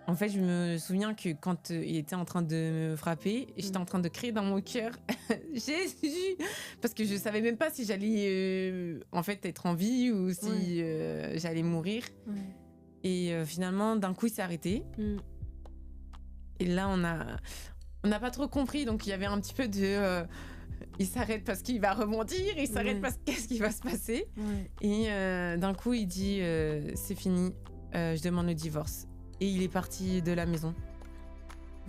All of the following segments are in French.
En fait, je me souviens que quand il était en train de me frapper, j'étais en train de crier dans mon cœur Jésus, parce que je savais même pas si j'allais en fait être en vie ou si j'allais mourir. Ouais. Et finalement, d'un coup, il s'est arrêté. Et là, on n'a pas trop compris, donc il y avait un petit peu de il s'arrête parce qu'il va rebondir, il s'arrête parce qu'est-ce qui va se passer. Et d'un coup, il dit c'est fini, je demande le divorce. Et il est parti de la maison.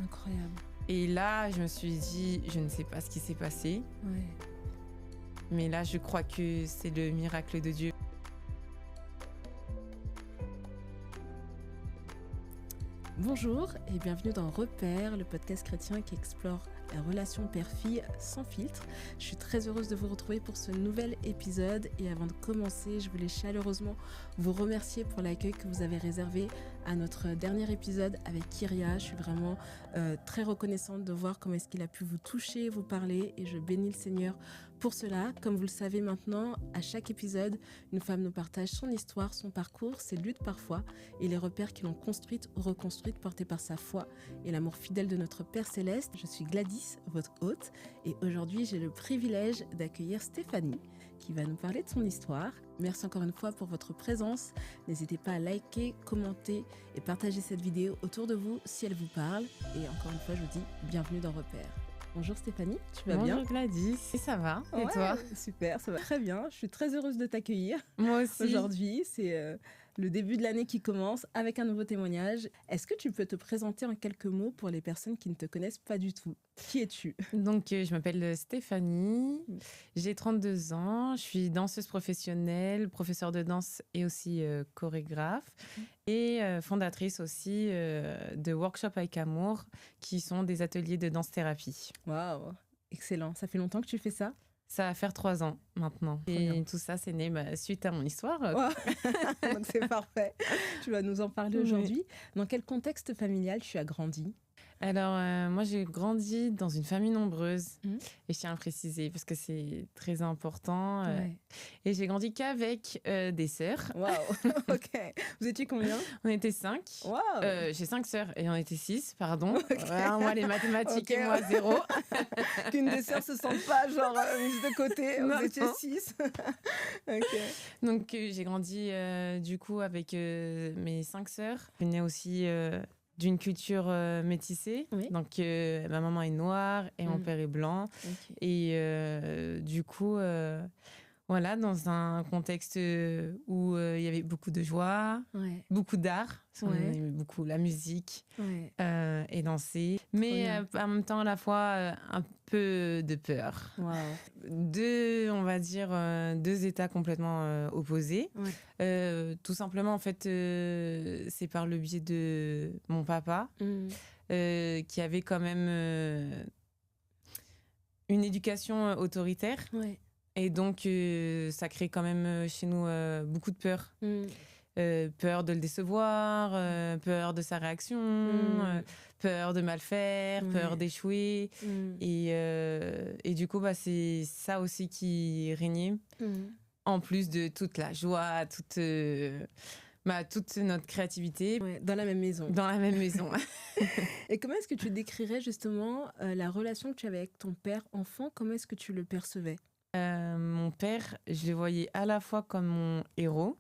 Incroyable. Et là, je me suis dit, je ne sais pas ce qui s'est passé. Mais là, je crois que c'est le miracle de Dieu. Bonjour et bienvenue dans Repères, le podcast chrétien qui explore la relation père-fille sans filtre. Je suis très heureuse de vous retrouver pour ce nouvel épisode et avant de commencer, je voulais chaleureusement vous remercier pour l'accueil que vous avez réservé à notre dernier épisode avec Kyria. Je suis vraiment très reconnaissante de voir comment est-ce qu'il a pu vous toucher, vous parler et je bénis le Seigneur pour cela. Comme vous le savez maintenant, à chaque épisode, une femme nous partage son histoire, son parcours, ses luttes parfois et les repères qui l'ont construite ou reconstruite portés par sa foi et l'amour fidèle de notre Père Céleste. Je suis Gladys, votre hôte, et aujourd'hui j'ai le privilège d'accueillir Stéphanie qui va nous parler de son histoire. Merci encore une fois pour votre présence. N'hésitez pas à liker, commenter et partager cette vidéo autour de vous si elle vous parle. Et encore une fois, je vous dis bienvenue dans Repères. Bonjour Stéphanie, tu vas bien? Bonjour Gladys, et ça va? Et toi? Super, ça va très bien. Je suis très heureuse de t'accueillir. Moi aussi. Aujourd'hui, c'est le début de l'année qui commence avec un nouveau témoignage. Est-ce que tu peux te présenter en quelques mots pour les personnes qui ne te connaissent pas du tout? Qui es-tu? Donc, je m'appelle Stéphanie, j'ai 32 ans, je suis danseuse professionnelle, professeure de danse et aussi chorégraphe et fondatrice aussi de Workshop avec Amour qui sont des ateliers de danse-thérapie. Waouh, excellent. Ça fait longtemps que tu fais ça? Ça va faire 3 ans maintenant. Et tout ça, c'est né suite à mon histoire. Wow. Donc c'est parfait. Tu vas nous en parler aujourd'hui. Dans quel contexte familial tu as grandi? Alors, moi, j'ai grandi dans une famille nombreuse. Et je tiens à préciser, parce que c'est très important. Et j'ai grandi qu'avec des sœurs. Waouh, ok. Vous étiez combien? On était 5. Wow. J'ai 5 sœurs et on était 6, pardon. Moi, les mathématiques et moi, 0. Qu'une des sœurs se sente pas, genre, mise de côté. Vous étiez 6. Donc, j'ai grandi, du coup, avec mes 5 sœurs. Je venais aussi d'une culture métissée. Donc, ma maman est noire et mon père est blanc. Et du coup, voilà, dans un contexte où il y avait beaucoup de joie, beaucoup d'art. On aimait beaucoup la musique et danser. Mais en même temps, à la fois, un peu de peur. On va dire, deux états complètement opposés. Tout simplement, en fait, c'est par le biais de mon papa qui avait quand même une éducation autoritaire. Et donc, ça crée quand même chez nous beaucoup de peur. Peur de le décevoir, peur de sa réaction, peur de mal faire, peur d'échouer. Et du coup, c'est ça aussi qui régnait. En plus de toute la joie, toute notre créativité. Dans la même maison. Dans la même maison. Et comment est-ce que tu décrirais justement la relation que tu avais avec ton père enfant? Comment est-ce que tu le percevais? Mon père, je le voyais à la fois comme mon héros.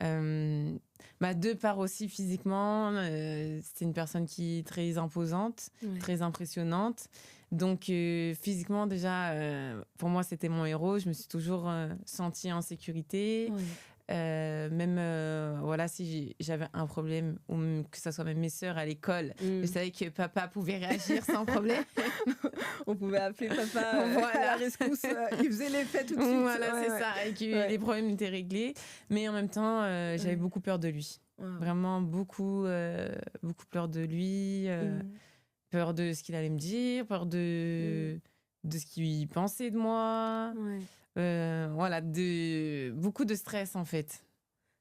De part aussi physiquement, c'était une personne qui est très imposante, très impressionnante. Donc physiquement déjà, pour moi c'était mon héros. Je me suis toujours sentie en sécurité. Même voilà, si j'avais un problème ou que ce soit même mes sœurs à l'école, je savais que papa pouvait réagir sans problème. On pouvait appeler papa à la rescousse, il faisait l'effet tout de suite. Voilà, c'est ça, et que les problèmes étaient réglés. Mais en même temps, j'avais beaucoup peur de lui. Vraiment beaucoup peur de lui, peur de ce qu'il allait me dire, peur de ce qu'il pensait de moi. Voilà, beaucoup de stress en fait.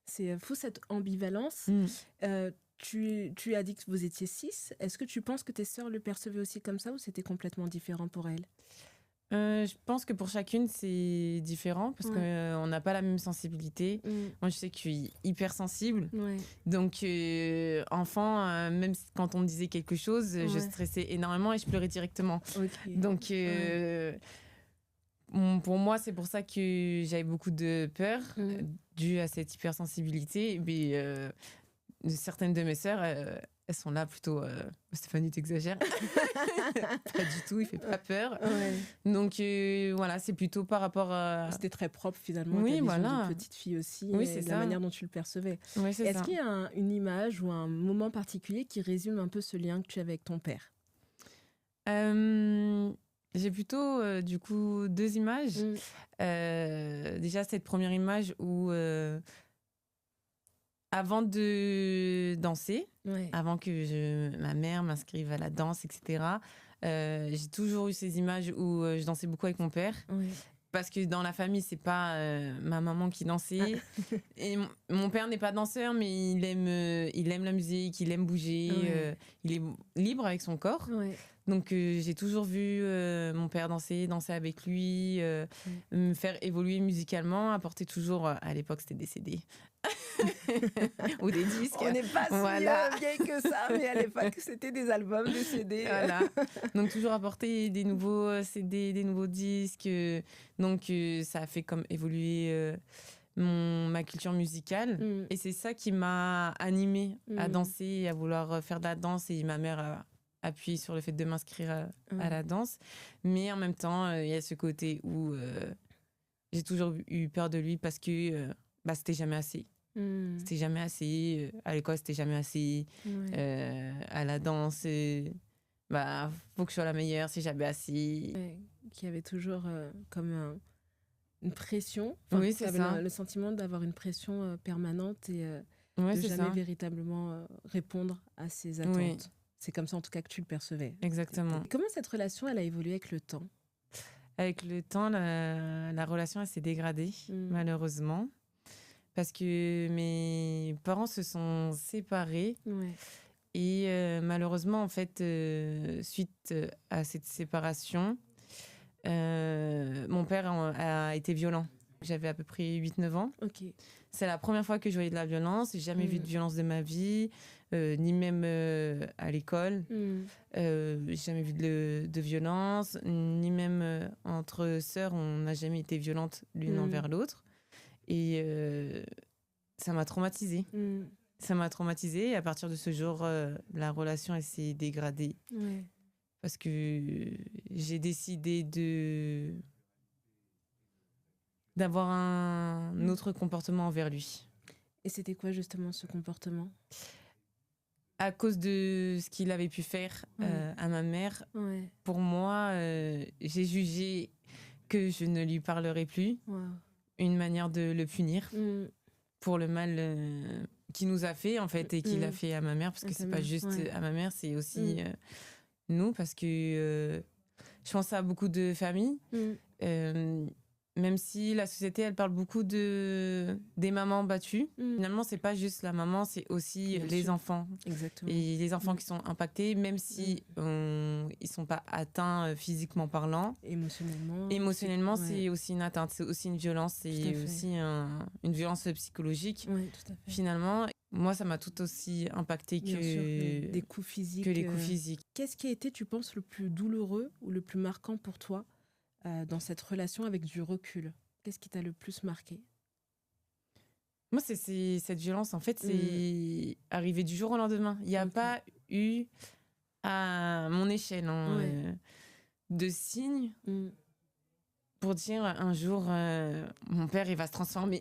C'est fou cette ambivalence. Tu as dit que vous étiez 6. Est-ce que tu penses que tes sœurs le percevaient aussi comme ça ou c'était complètement différent pour elles? Je pense que pour chacune, c'est différent parce qu'on n'a pas la même sensibilité. Moi, je sais que je suis hypersensible. Donc, enfant, même quand on me disait quelque chose, je stressais énormément et je pleurais directement. Donc, pour moi, c'est pour ça que j'avais beaucoup de peur due à cette hypersensibilité. Mais certaines de mes sœurs, elles sont là plutôt... Stéphanie, t'exagères. Pas du tout, il fait pas peur. Donc voilà, c'est plutôt par rapport à... C'était très propre finalement, ta vision de petite fille aussi, et la manière dont tu le percevais. Est-ce qu'il y a une image ou un moment particulier qui résume un peu ce lien que tu as avec ton père? J'ai plutôt du coup 2 images. Déjà cette première image où avant de danser, avant que ma mère m'inscrive à la danse, etc., j'ai toujours eu ces images où je dansais beaucoup avec mon père. Parce que dans la famille, c'est pas ma maman qui dansait. Et mon père n'est pas danseur, mais il aime la musique, il aime bouger, il est libre avec son corps. Donc j'ai toujours vu mon père danser avec lui, me faire évoluer musicalement, apporter toujours, à l'époque c'était des CD. Ou des disques. On n'est pas si vieille que ça, mais à l'époque c'était des albums, des CD. Voilà. Donc toujours apporter des nouveaux CD, des nouveaux disques. Donc ça a fait comme évoluer ma culture musicale. Et c'est ça qui m'a animée à danser et à vouloir faire de la danse. Et ma mère a appuyé sur le fait de m'inscrire à la danse. Mais en même temps, il y a ce côté où j'ai toujours eu peur de lui parce que c'était jamais assez. C'était jamais assez. À l'école, c'était jamais assez. À la danse, faut que je sois la meilleure, c'est jamais assez. Qu'il y avait toujours comme une pression. Oui, c'est ça. Le sentiment d'avoir une pression permanente et de jamais véritablement répondre à ses attentes. Oui. C'est comme ça, en tout cas, que tu le percevais. Exactement. Comment cette relation, elle a évolué avec le temps? Avec le temps, la relation, elle s'est dégradée, malheureusement. Parce que mes parents se sont séparés. Et malheureusement, en fait, suite à cette séparation, mon père a été violent. J'avais à peu près 8-9 ans. C'est la première fois que je voyais de la violence. J'ai jamais vu de violence de ma vie, ni même à l'école. J'ai jamais vu de violence, ni même entre sœurs. On n'a jamais été violentes l'une envers l'autre. Et ça m'a traumatisée. Ça m'a traumatisée. Et à partir de ce jour, la relation elle s'est dégradée. Parce que j'ai décidé d'avoir un autre comportement envers lui. Et c'était quoi justement ce comportement? À cause de ce qu'il avait pu faire à ma mère, pour moi, j'ai jugé que je ne lui parlerai plus. Une manière de le punir pour le mal qu'il nous a fait, en fait, et qu'il a fait à ma mère, parce que c'est pas juste à ma mère, c'est aussi nous, parce que je pense à beaucoup de familles, même si la société, elle parle beaucoup des mamans battues. Finalement, c'est pas juste la maman, c'est aussi les enfants. Exactement. Et les enfants qui sont impactés, même si ils sont pas atteints physiquement parlant. Émotionnellement, c'est aussi une atteinte, c'est aussi une violence, c'est aussi une violence psychologique. Tout à fait. Finalement, moi, ça m'a tout aussi impacté que des coups physiques. Que les coups physiques. Qu'est-ce qui a été, tu penses, le plus douloureux ou le plus marquant pour toi dans cette relation avec du recul? Qu'est-ce qui t'a le plus marqué? Moi, c'est cette violence, en fait, c'est arrivé du jour au lendemain. Il n'y a pas eu, à mon échelle, de signes pour dire un jour, mon père, il va se transformer.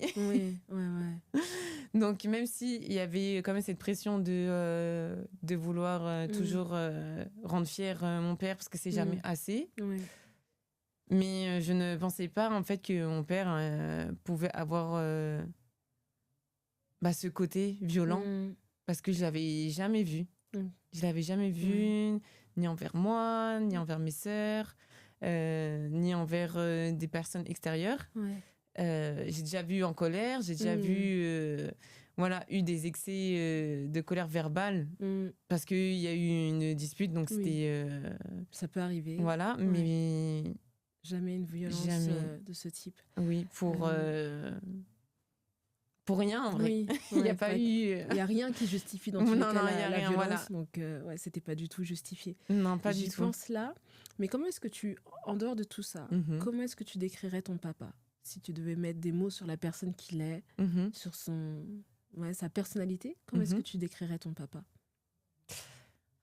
Donc, même s'il y avait quand même cette pression de vouloir toujours rendre fier mon père, parce que c'est jamais assez. Mais je ne pensais pas, en fait, que mon père pouvait avoir ce côté violent, parce que je l'avais jamais vu. Je l'avais jamais vu, ni envers moi, ni envers mes sœurs, ni envers des personnes extérieures. J'ai déjà vu en colère, j'ai déjà vu eu des excès de colère verbale, parce qu'il y a eu une dispute, donc c'était... Ça peut arriver. Voilà, mais Jamais une violence Jamais. De ce type. Oui, pour rien en vrai. Oui, Il n'y a pas eu. Il n'y a rien qui justifie dans tous les cas la rien, violence. Voilà. Donc, c'était pas du tout justifié. Non, pas du tout. J'y pense là. Mais comment est-ce que en dehors de tout ça, comment est-ce que tu décrirais ton papa? Si tu devais mettre des mots sur la personne qu'il est, sur sa personnalité, comment est-ce que tu décrirais ton papa?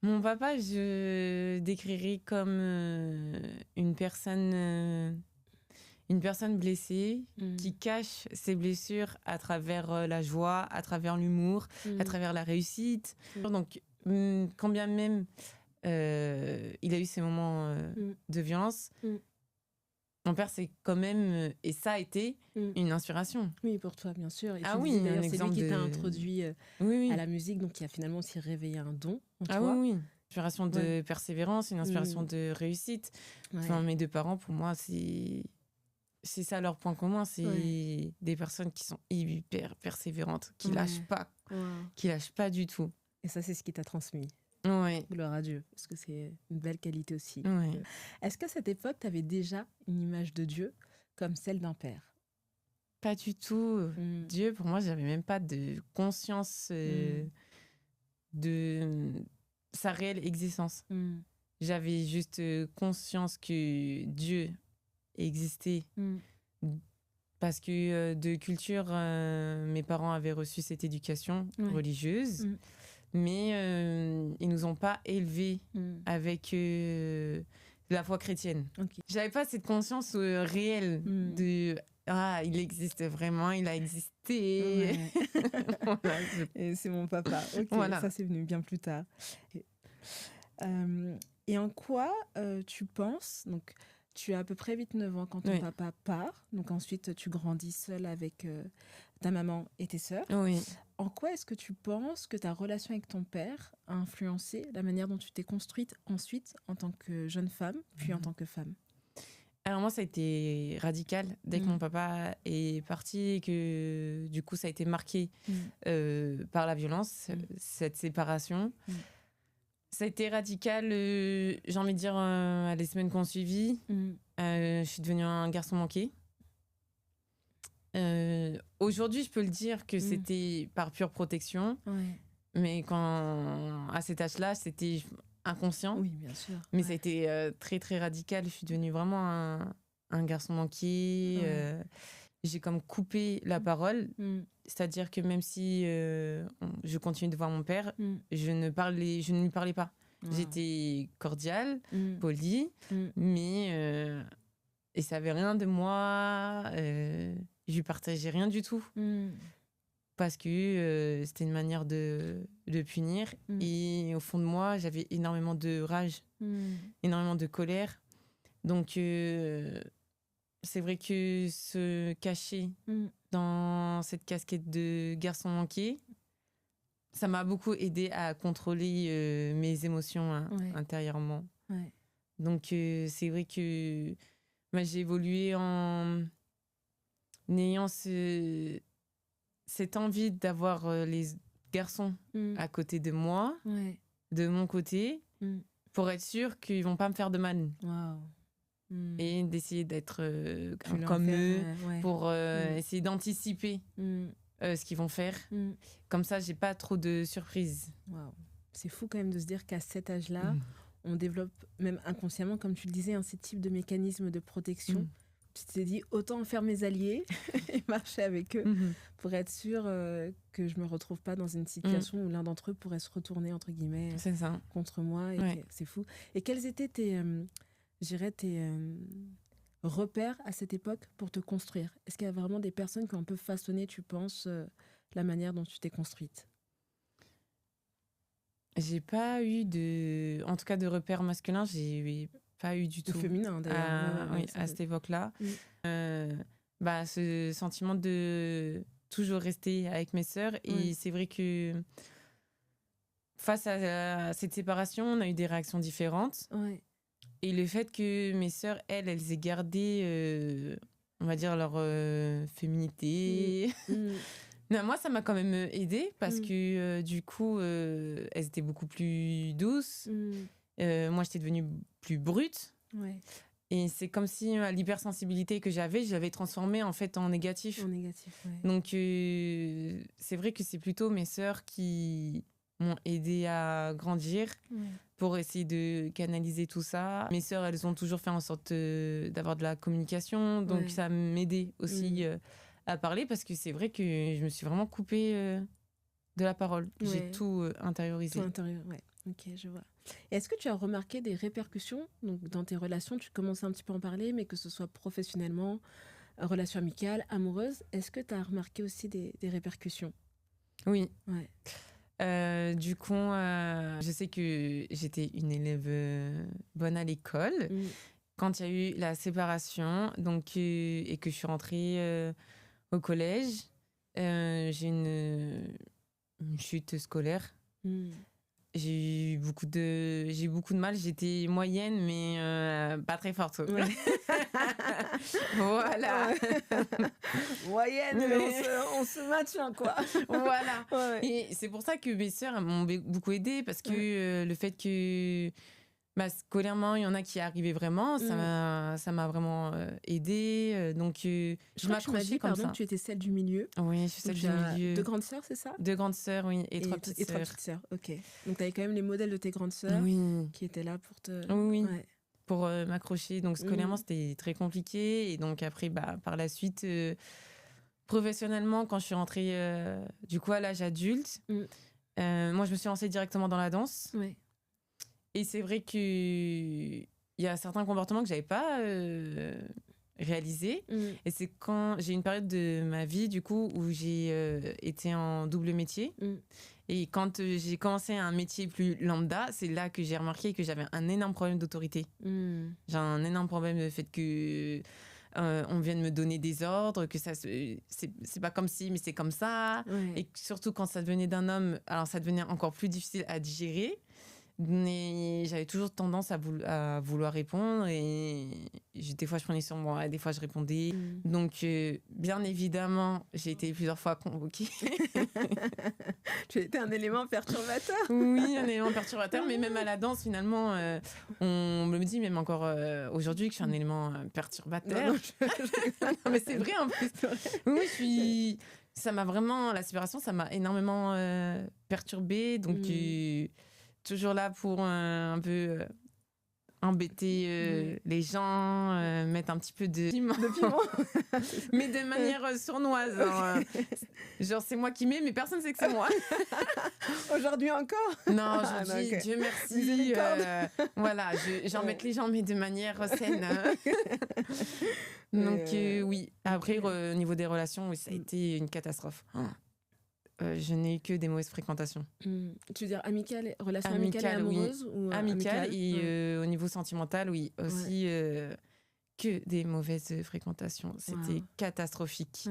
Mon papa, je décrirais comme une personne blessée qui cache ses blessures à travers la joie, à travers l'humour, à travers la réussite. Donc, quand bien même il a eu ces moments de violence, mon père, c'est quand même, et ça a été une inspiration. Oui, pour toi, bien sûr. Et d'ailleurs, c'est lui qui t'a introduit à la musique, donc qui a finalement aussi réveillé un don en toi. Oui. Une inspiration de persévérance, une inspiration de réussite. Enfin, mes deux parents, pour moi, c'est ça leur point commun. C'est des personnes qui sont hyper persévérantes, qui lâchent pas, qui lâchent pas du tout. Et ça, c'est ce qui t'a transmis. Oui. Gloire à Dieu, parce que c'est une belle qualité aussi. Oui. Est-ce qu'à cette époque, tu avais déjà une image de Dieu comme celle d'un père? Pas du tout. Dieu, pour moi, j'avais même pas de conscience de sa réelle existence. J'avais juste conscience que Dieu existait parce que de culture, mes parents avaient reçu cette éducation religieuse. Mais ils nous ont pas élevés avec la foi chrétienne. Okay. J'avais pas cette conscience réelle de il existe vraiment, il a existé. Voilà, et c'est mon papa. Ok, voilà. Ça c'est venu bien plus tard. Et en quoi tu penses, donc tu as à peu près 8-9 ans quand ton papa part, donc ensuite tu grandis seule avec ta maman et tes sœurs. Oui. En quoi est-ce que tu penses que ta relation avec ton père a influencé la manière dont tu t'es construite ensuite en tant que jeune femme, puis en tant que femme? Alors moi, ça a été radical dès que mon papa est parti et que du coup, ça a été marqué par la violence, cette séparation. Ça a été radical, j'ai envie de dire, les semaines qu'on suivit. Je suis devenue un garçon manqué. Aujourd'hui, je peux le dire que c'était par pure protection. Mais à cet âge-là, c'était inconscient. Oui, bien sûr. Mais ça a été très, très radical. Je suis devenue vraiment un garçon manqué. J'ai comme coupé la parole. C'est-à-dire que même si je continuais de voir mon père, je ne lui parlais pas. J'étais cordiale, polie, mais il ne savait rien de moi. Je lui partageais rien du tout. Parce que c'était une manière de punir. Et au fond de moi, j'avais énormément de rage, énormément de colère. Donc, c'est vrai que se cacher dans cette casquette de garçon manqué, ça m'a beaucoup aidé à contrôler mes émotions intérieurement. Donc, c'est vrai que j'ai évolué en ayant cette envie d'avoir les garçons à côté de moi, de mon côté, pour être sûre qu'ils ne vont pas me faire de mal. Et d'essayer d'être comme eux, pour essayer d'anticiper ce qu'ils vont faire. Comme ça, je n'ai pas trop de surprises. C'est fou quand même de se dire qu'à cet âge-là, on développe, même inconsciemment, comme tu le disais, ce type de mécanisme de protection. Tu t'es dit, autant faire mes alliés et marcher avec eux pour être sûre que je ne me retrouve pas dans une situation où l'un d'entre eux pourrait se retourner, entre guillemets, contre moi. Et c'est fou. Et quels étaient tes repères à cette époque pour te construire? Est-ce qu'il y a vraiment des personnes qui ont un peu façonné, tu penses, la manière dont tu t'es construite? J'ai pas eu en tout cas de repères masculins, j'ai pas eu du tout. Féminin d'ailleurs. À cette époque-là. Ce sentiment de toujours rester avec mes sœurs. Et c'est vrai que face à cette séparation, on a eu des réactions différentes. Et le fait que mes sœurs, elles aient gardé, on va dire, leur féminité. Moi, ça m'a quand même aidée parce que du coup, elles étaient beaucoup plus douces. Moi, j'étais devenue plus brute. Et c'est comme si l'hypersensibilité que j'avais, je l'avais transformée en fait en négatif. En négatif, ouais. Donc c'est vrai que c'est plutôt mes sœurs qui m'ont aidée à grandir pour essayer de canaliser tout ça. Mes sœurs, elles ont toujours fait en sorte d'avoir de la communication, donc ça m'aidait aussi à parler, parce que c'est vrai que je me suis vraiment coupée de la parole. J'ai tout intériorisé. Tout intérieur, ouais. Ok, je vois. Et est-ce que tu as remarqué des répercussions donc, dans tes relations? Tu commences un petit peu à en parler, mais que ce soit professionnellement, relations amicales, amoureuses, est-ce que tu as remarqué aussi des répercussions? Oui. Ouais. Du coup, je sais que j'étais une élève bonne à l'école. Quand il y a eu la séparation, donc, et que je suis rentrée au collège, j'ai une chute scolaire. J'ai eu beaucoup de mal. J'étais moyenne, mais pas très forte. Ouais. Voilà. Moyenne, mais on se maintient, quoi. Voilà. Ouais. Et c'est pour ça que mes sœurs m'ont beaucoup aidée, parce que le fait que scolairement, il y en a qui arrivaient vraiment, ça m'a vraiment aidée. Donc, je m'accrochais comme ça. Tu étais celle du milieu. Oui, je suis celle du milieu. 2 grandes sœurs, c'est ça? 2 grandes sœurs, oui, et 3 petites sœurs. Et 3 petites sœurs, ok. Donc, tu avais quand même les modèles de tes grandes sœurs qui étaient là pour te... Oui, pour m'accrocher. Donc, scolairement, c'était très compliqué. Et donc, après, par la suite, professionnellement, quand je suis rentrée du coup à l'âge adulte, moi, je me suis lancée directement dans la danse. Ouais. Et c'est vrai qu'il y a certains comportements que je n'avais pas réalisés. Et c'est quand j'ai une période de ma vie, du coup, où j'ai été en double métier. Et quand j'ai commencé un métier plus lambda, c'est là que j'ai remarqué que j'avais un énorme problème d'autorité. J'ai un énorme problème de fait que on vient de me donner des ordres, que ça c'est pas comme si, mais c'est comme ça. Et surtout quand ça devenait d'un homme, alors ça devenait encore plus difficile à digérer. Mais j'avais toujours tendance à vouloir répondre, et des fois je prenais sur moi, des fois je répondais. Donc bien évidemment, j'ai été plusieurs fois convoquée. Tu étais un élément perturbateur. Oui, un élément perturbateur, mais même à la danse finalement, on me dit même encore aujourd'hui que je suis un élément perturbateur. Non, mais c'est vrai en plus. Oui, ça m'a vraiment, la séparation, ça m'a énormément perturbée, donc toujours là pour un peu embêter les gens, mettre un petit peu de piment. Mais de manière sournoise. Genre, c'est moi qui mets, mais personne ne sait que c'est moi. Aujourd'hui encore? Non, aujourd'hui, Dieu merci. Voilà, j'embête les gens, mais de manière saine. Donc, oui. Après, au niveau des relations, oui, ça a été une catastrophe. Je n'ai eu que des mauvaises fréquentations. Tu veux dire relations amicales et amoureuses, ou amicales et au niveau sentimental, oui. Aussi que des mauvaises fréquentations. C'était catastrophique.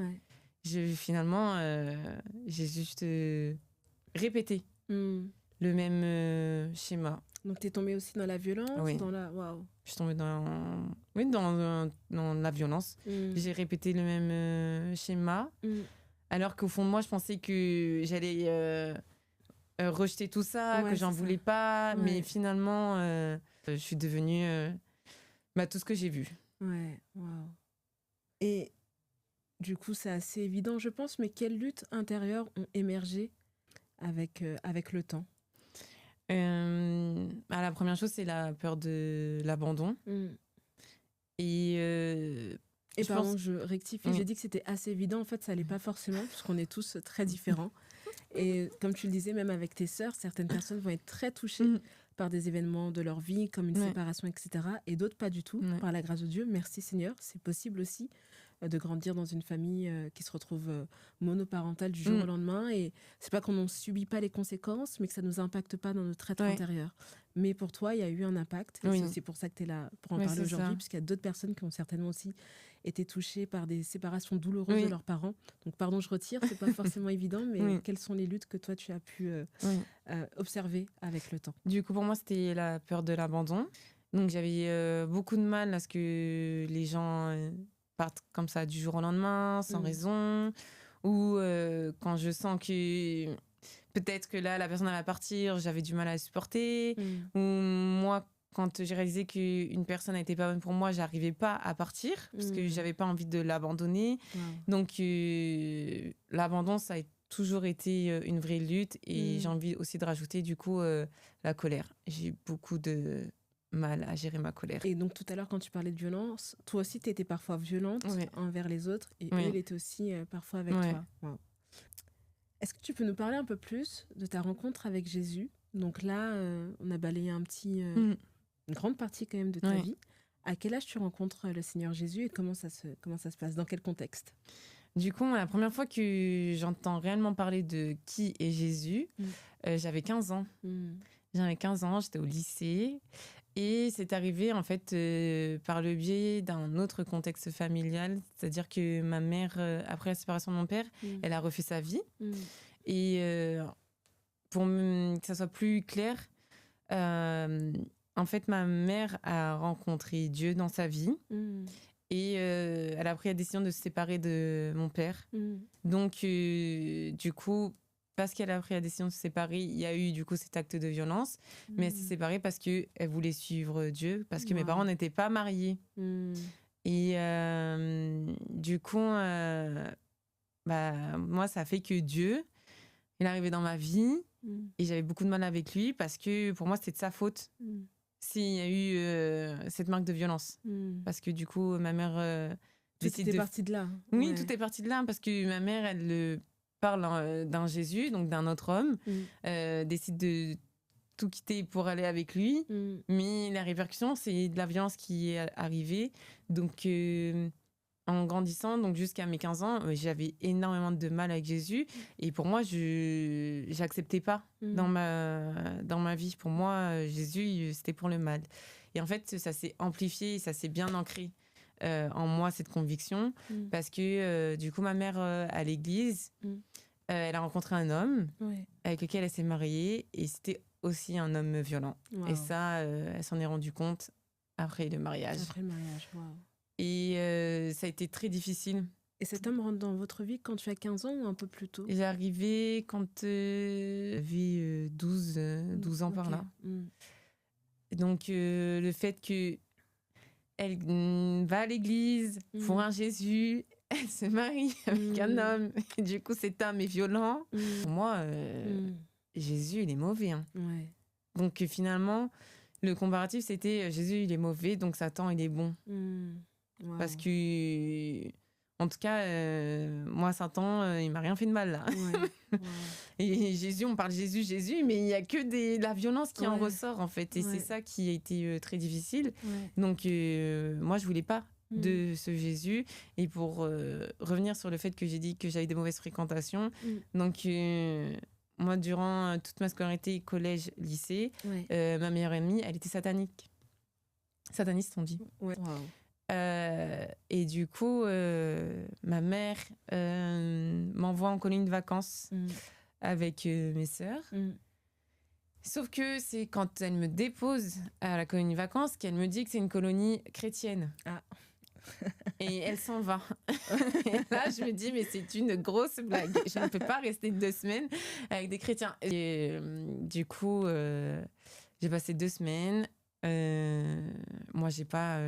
Finalement, j'ai juste répété le même schéma. Donc, tu es tombée aussi dans la violence? Oui. Je suis tombée dans la violence. J'ai répété le même schéma. Alors qu'au fond de moi, je pensais que j'allais rejeter tout ça, que j'en voulais pas. Mais finalement, je suis devenue tout ce que j'ai vu. Ouais, waouh. Et du coup, c'est assez évident, je pense. Mais quelles luttes intérieures ont émergé avec le temps? La première chose, c'est la peur de l'abandon. Et pardon, je rectifie, j'ai dit que c'était assez évident. En fait, ça l'est pas forcément, puisqu'on est tous très différents. Et comme tu le disais, même avec tes sœurs, certaines personnes vont être très touchées par des événements de leur vie, comme une séparation, etc. Et d'autres pas du tout, par la grâce de Dieu. Merci Seigneur. C'est possible aussi de grandir dans une famille qui se retrouve monoparentale du jour au lendemain. Et c'est pas qu'on n'en subit pas les conséquences, mais que ça nous impacte pas dans notre être intérieur. Mais pour toi, il y a eu un impact. Et c'est aussi pour ça que tu es là pour en parler aujourd'hui, puisqu'il y a d'autres personnes qui ont certainement aussi été touchées par des séparations douloureuses de leurs parents. Donc, pardon, je retire, c'est pas forcément évident, mais quelles sont les luttes que toi, tu as pu observer avec le temps? Du coup, pour moi, c'était la peur de l'abandon. Donc, j'avais beaucoup de mal à ce que les gens partent comme ça du jour au lendemain, sans raison. Ou quand je sens que peut-être que là, la personne va partir, j'avais du mal à la supporter. Ou moi, quand j'ai réalisé qu'une personne n'était pas bonne pour moi, j'arrivais pas à partir parce que j'avais pas envie de l'abandonner. Donc l'abandon, ça a toujours été une vraie lutte et j'ai envie aussi de rajouter du coup la colère. J'ai eu beaucoup de mal à gérer ma colère. Et donc tout à l'heure quand tu parlais de violence, toi aussi tu étais parfois violente envers les autres et eux ils étaient aussi parfois avec toi. Wow. Est-ce que tu peux nous parler un peu plus de ta rencontre avec Jésus? Donc là, on a balayé une grande partie quand même de ta vie. À quel âge tu rencontres le Seigneur Jésus et comment ça se passe? Dans quel contexte? Du coup, la première fois que j'entends réellement parler de qui est Jésus, j'avais 15 ans. J'avais 15 ans, j'étais au lycée. Et c'est arrivé, en fait, par le biais d'un autre contexte familial. C'est-à-dire que ma mère, après la séparation de mon père, elle a refait sa vie. Et pour que ça soit plus clair, en fait, ma mère a rencontré Dieu dans sa vie. Et elle a pris la décision de se séparer de mon père. Donc, du coup, parce qu'elle a pris la décision de se séparer, il y a eu du coup cet acte de violence. Mais elle s'est séparée parce qu'elle voulait suivre Dieu, parce que mes parents n'étaient pas mariés. Et du coup, moi, ça fait que Dieu, il est arrivé dans ma vie et j'avais beaucoup de mal avec lui parce que pour moi, c'était de sa faute. S'il y a eu cette marque de violence. Parce que du coup, ma mère décide Tout est parti de là. Oui, tout est parti de là parce que ma mère, elle parle d'un Jésus, donc d'un autre homme, décide de tout quitter pour aller avec lui. Mais la répercussion, c'est de la violence qui est arrivée. Donc, en grandissant, donc jusqu'à mes 15 ans, j'avais énormément de mal avec Jésus. Et pour moi, je n'acceptais pas dans ma vie. Pour moi, Jésus, c'était pour le mal. Et en fait, ça s'est amplifié, ça s'est bien ancré en moi, cette conviction. Parce que du coup, ma mère, à l'église, elle a rencontré un homme avec lequel elle s'est mariée. Et c'était aussi un homme violent. Wow. Et ça, elle s'en est rendue compte après le mariage. Après le mariage, waouh. Et ça a été très difficile. Et cet homme rentre dans votre vie quand tu as 15 ans ou un peu plus tôt? J'ai arrivé quand j'avais 12 ans par là. Donc le fait qu'elle va à l'église pour un Jésus, elle se marie avec un homme, et du coup cet homme est violent. Pour moi, Jésus, il est mauvais. Hein. Donc finalement, le comparatif, c'était Jésus, il est mauvais, donc Satan, il est bon. Wow. Parce que, en tout cas, moi, Satan, il m'a rien fait de mal, là. Wow. Et Jésus, on parle Jésus, mais il n'y a que de la violence qui en ressort, en fait. Et c'est ça qui a été très difficile. Donc, moi, je voulais pas de ce Jésus. Et pour revenir sur le fait que j'ai dit que j'avais des mauvaises fréquentations, donc... moi, durant toute ma scolarité, collège, lycée, ma meilleure amie, elle était satanique. Sataniste, on dit. Wow. Et du coup, ma mère m'envoie en colonie de vacances avec mes sœurs. Sauf que c'est quand elle me dépose à la colonie de vacances qu'elle me dit que c'est une colonie chrétienne. Et elle s'en va. Et là, je me dis, mais c'est une grosse blague. Je ne peux pas rester 2 semaines avec des chrétiens. Et du coup, j'ai passé 2 semaines. Moi, j'ai pas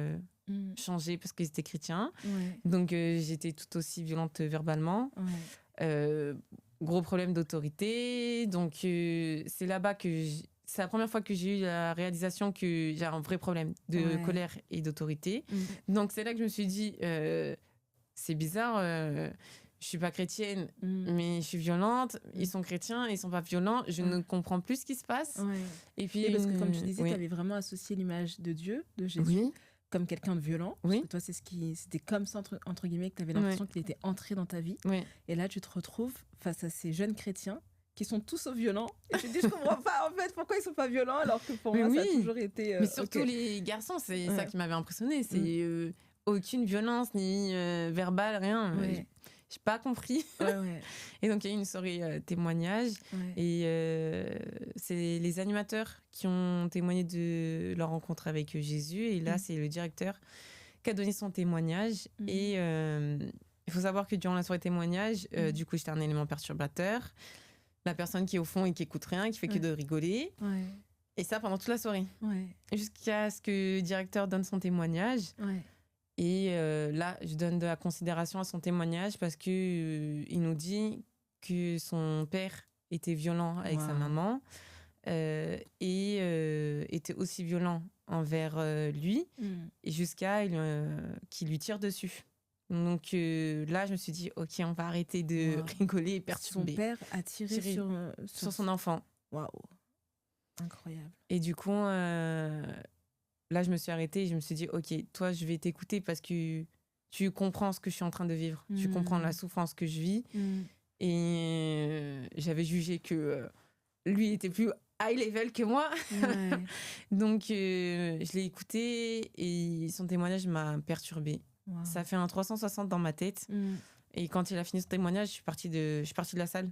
changé parce qu'ils étaient chrétiens. Donc, j'étais tout aussi violente verbalement. Gros problème d'autorité. Donc, c'est là-bas que... C'est la première fois que j'ai eu la réalisation que j'ai un vrai problème de colère et d'autorité. Donc, c'est là que je me suis dit, c'est bizarre, je suis pas chrétienne, mais je suis violente. Ils sont chrétiens, ils sont pas violents. Je ne comprends plus ce qui se passe. Et puis, parce que comme tu disais, tu avais vraiment associé l'image de Dieu, de Jésus, comme quelqu'un de violent. Parce que toi, c'était comme ça, entre guillemets, que tu avais l'impression qu'il était entré dans ta vie. Et là, tu te retrouves face à ces jeunes chrétiens qui sont tous violents. Et je te dis, je comprends pas, en fait, pourquoi ils sont pas violents, alors que pour moi, ça a toujours été... Mais surtout les garçons, c'est ça qui m'avait impressionné. C'est aucune violence, ni verbale, rien. J'ai pas compris. Et donc, il y a eu une soirée témoignage. Et c'est les animateurs qui ont témoigné de leur rencontre avec Jésus. Et là, c'est le directeur qui a donné son témoignage. Et il faut savoir que durant la soirée témoignage, du coup, j'étais un élément perturbateur. La personne qui est au fond et qui écoute rien, qui fait que de rigoler. Et ça pendant toute la soirée. Ouais. Jusqu'à ce que le directeur donne son témoignage. Ouais. Et là, je donne de la considération à son témoignage parce que il nous dit que son père était violent avec sa maman et était aussi violent envers lui et jusqu'à qu'il lui tire dessus. Donc là, je me suis dit, ok, on va arrêter de rigoler et perturber. Son père a tiré sur son enfant. Waouh, incroyable. Et du coup, là, je me suis arrêtée et je me suis dit, ok, toi, je vais t'écouter parce que tu comprends ce que je suis en train de vivre. Tu comprends la souffrance que je vis. Et j'avais jugé que lui était plus high level que moi. Ouais. Donc, je l'ai écouté et son témoignage m'a perturbée. Wow. Ça fait un 360 dans ma tête. Et quand il a fini son témoignage, je suis partie de la salle.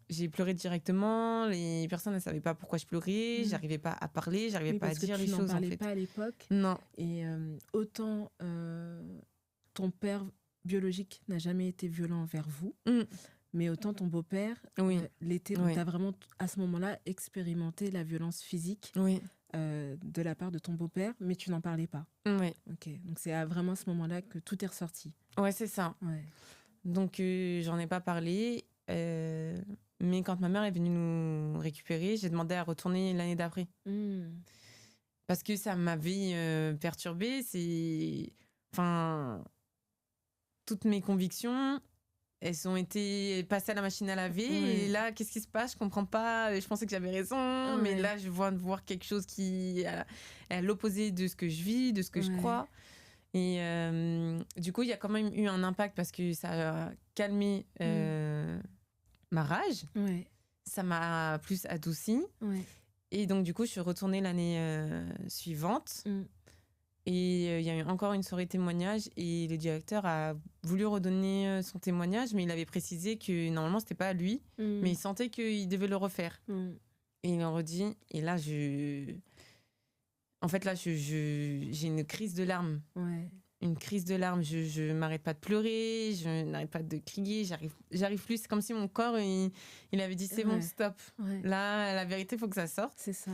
J'ai pleuré directement. Les personnes ne savaient pas pourquoi je pleurais. J'arrivais pas à parler, j'arrivais pas à dire les choses. Parce que tu n'en parlais pas à l'époque. Non. Et autant ton père biologique n'a jamais été violent envers vous, mais autant ton beau-père l'était. Donc tu as vraiment, à ce moment-là, expérimenté la violence physique de la part de ton beau-père, mais tu n'en parlais pas. Oui. Ok. Donc c'est vraiment à ce moment-là que tout est ressorti. Ouais, c'est ça. Ouais. Donc j'en ai pas parlé. Mais quand ma mère est venue nous récupérer, j'ai demandé à retourner l'année d'après. Parce que ça m'avait perturbée. Enfin, toutes mes convictions, elles ont été passées à la machine à laver. Et là, qu'est-ce qui se passe? Je comprends pas. Je pensais que j'avais raison. Mais là, je viens de voir quelque chose qui est à l'opposé de ce que je vis, de ce que je crois. Et du coup, il y a quand même eu un impact parce que ça a calmé ma rage. Ça m'a plus adoucie. Et donc, du coup, je suis retournée l'année suivante. Et il y a eu encore une soirée témoignage. Et le directeur a voulu redonner son témoignage, mais il avait précisé que normalement, c'était pas à lui. Mais il sentait qu'il devait le refaire. Et il en redit. Et là, en fait, là, j'ai une crise de larmes. Une crise de larmes. Je m'arrête pas de pleurer, je n'arrête pas de crier, j'arrive plus. C'est comme si mon corps, il avait dit c'est bon, stop. Là, la vérité, il faut que ça sorte. C'est ça.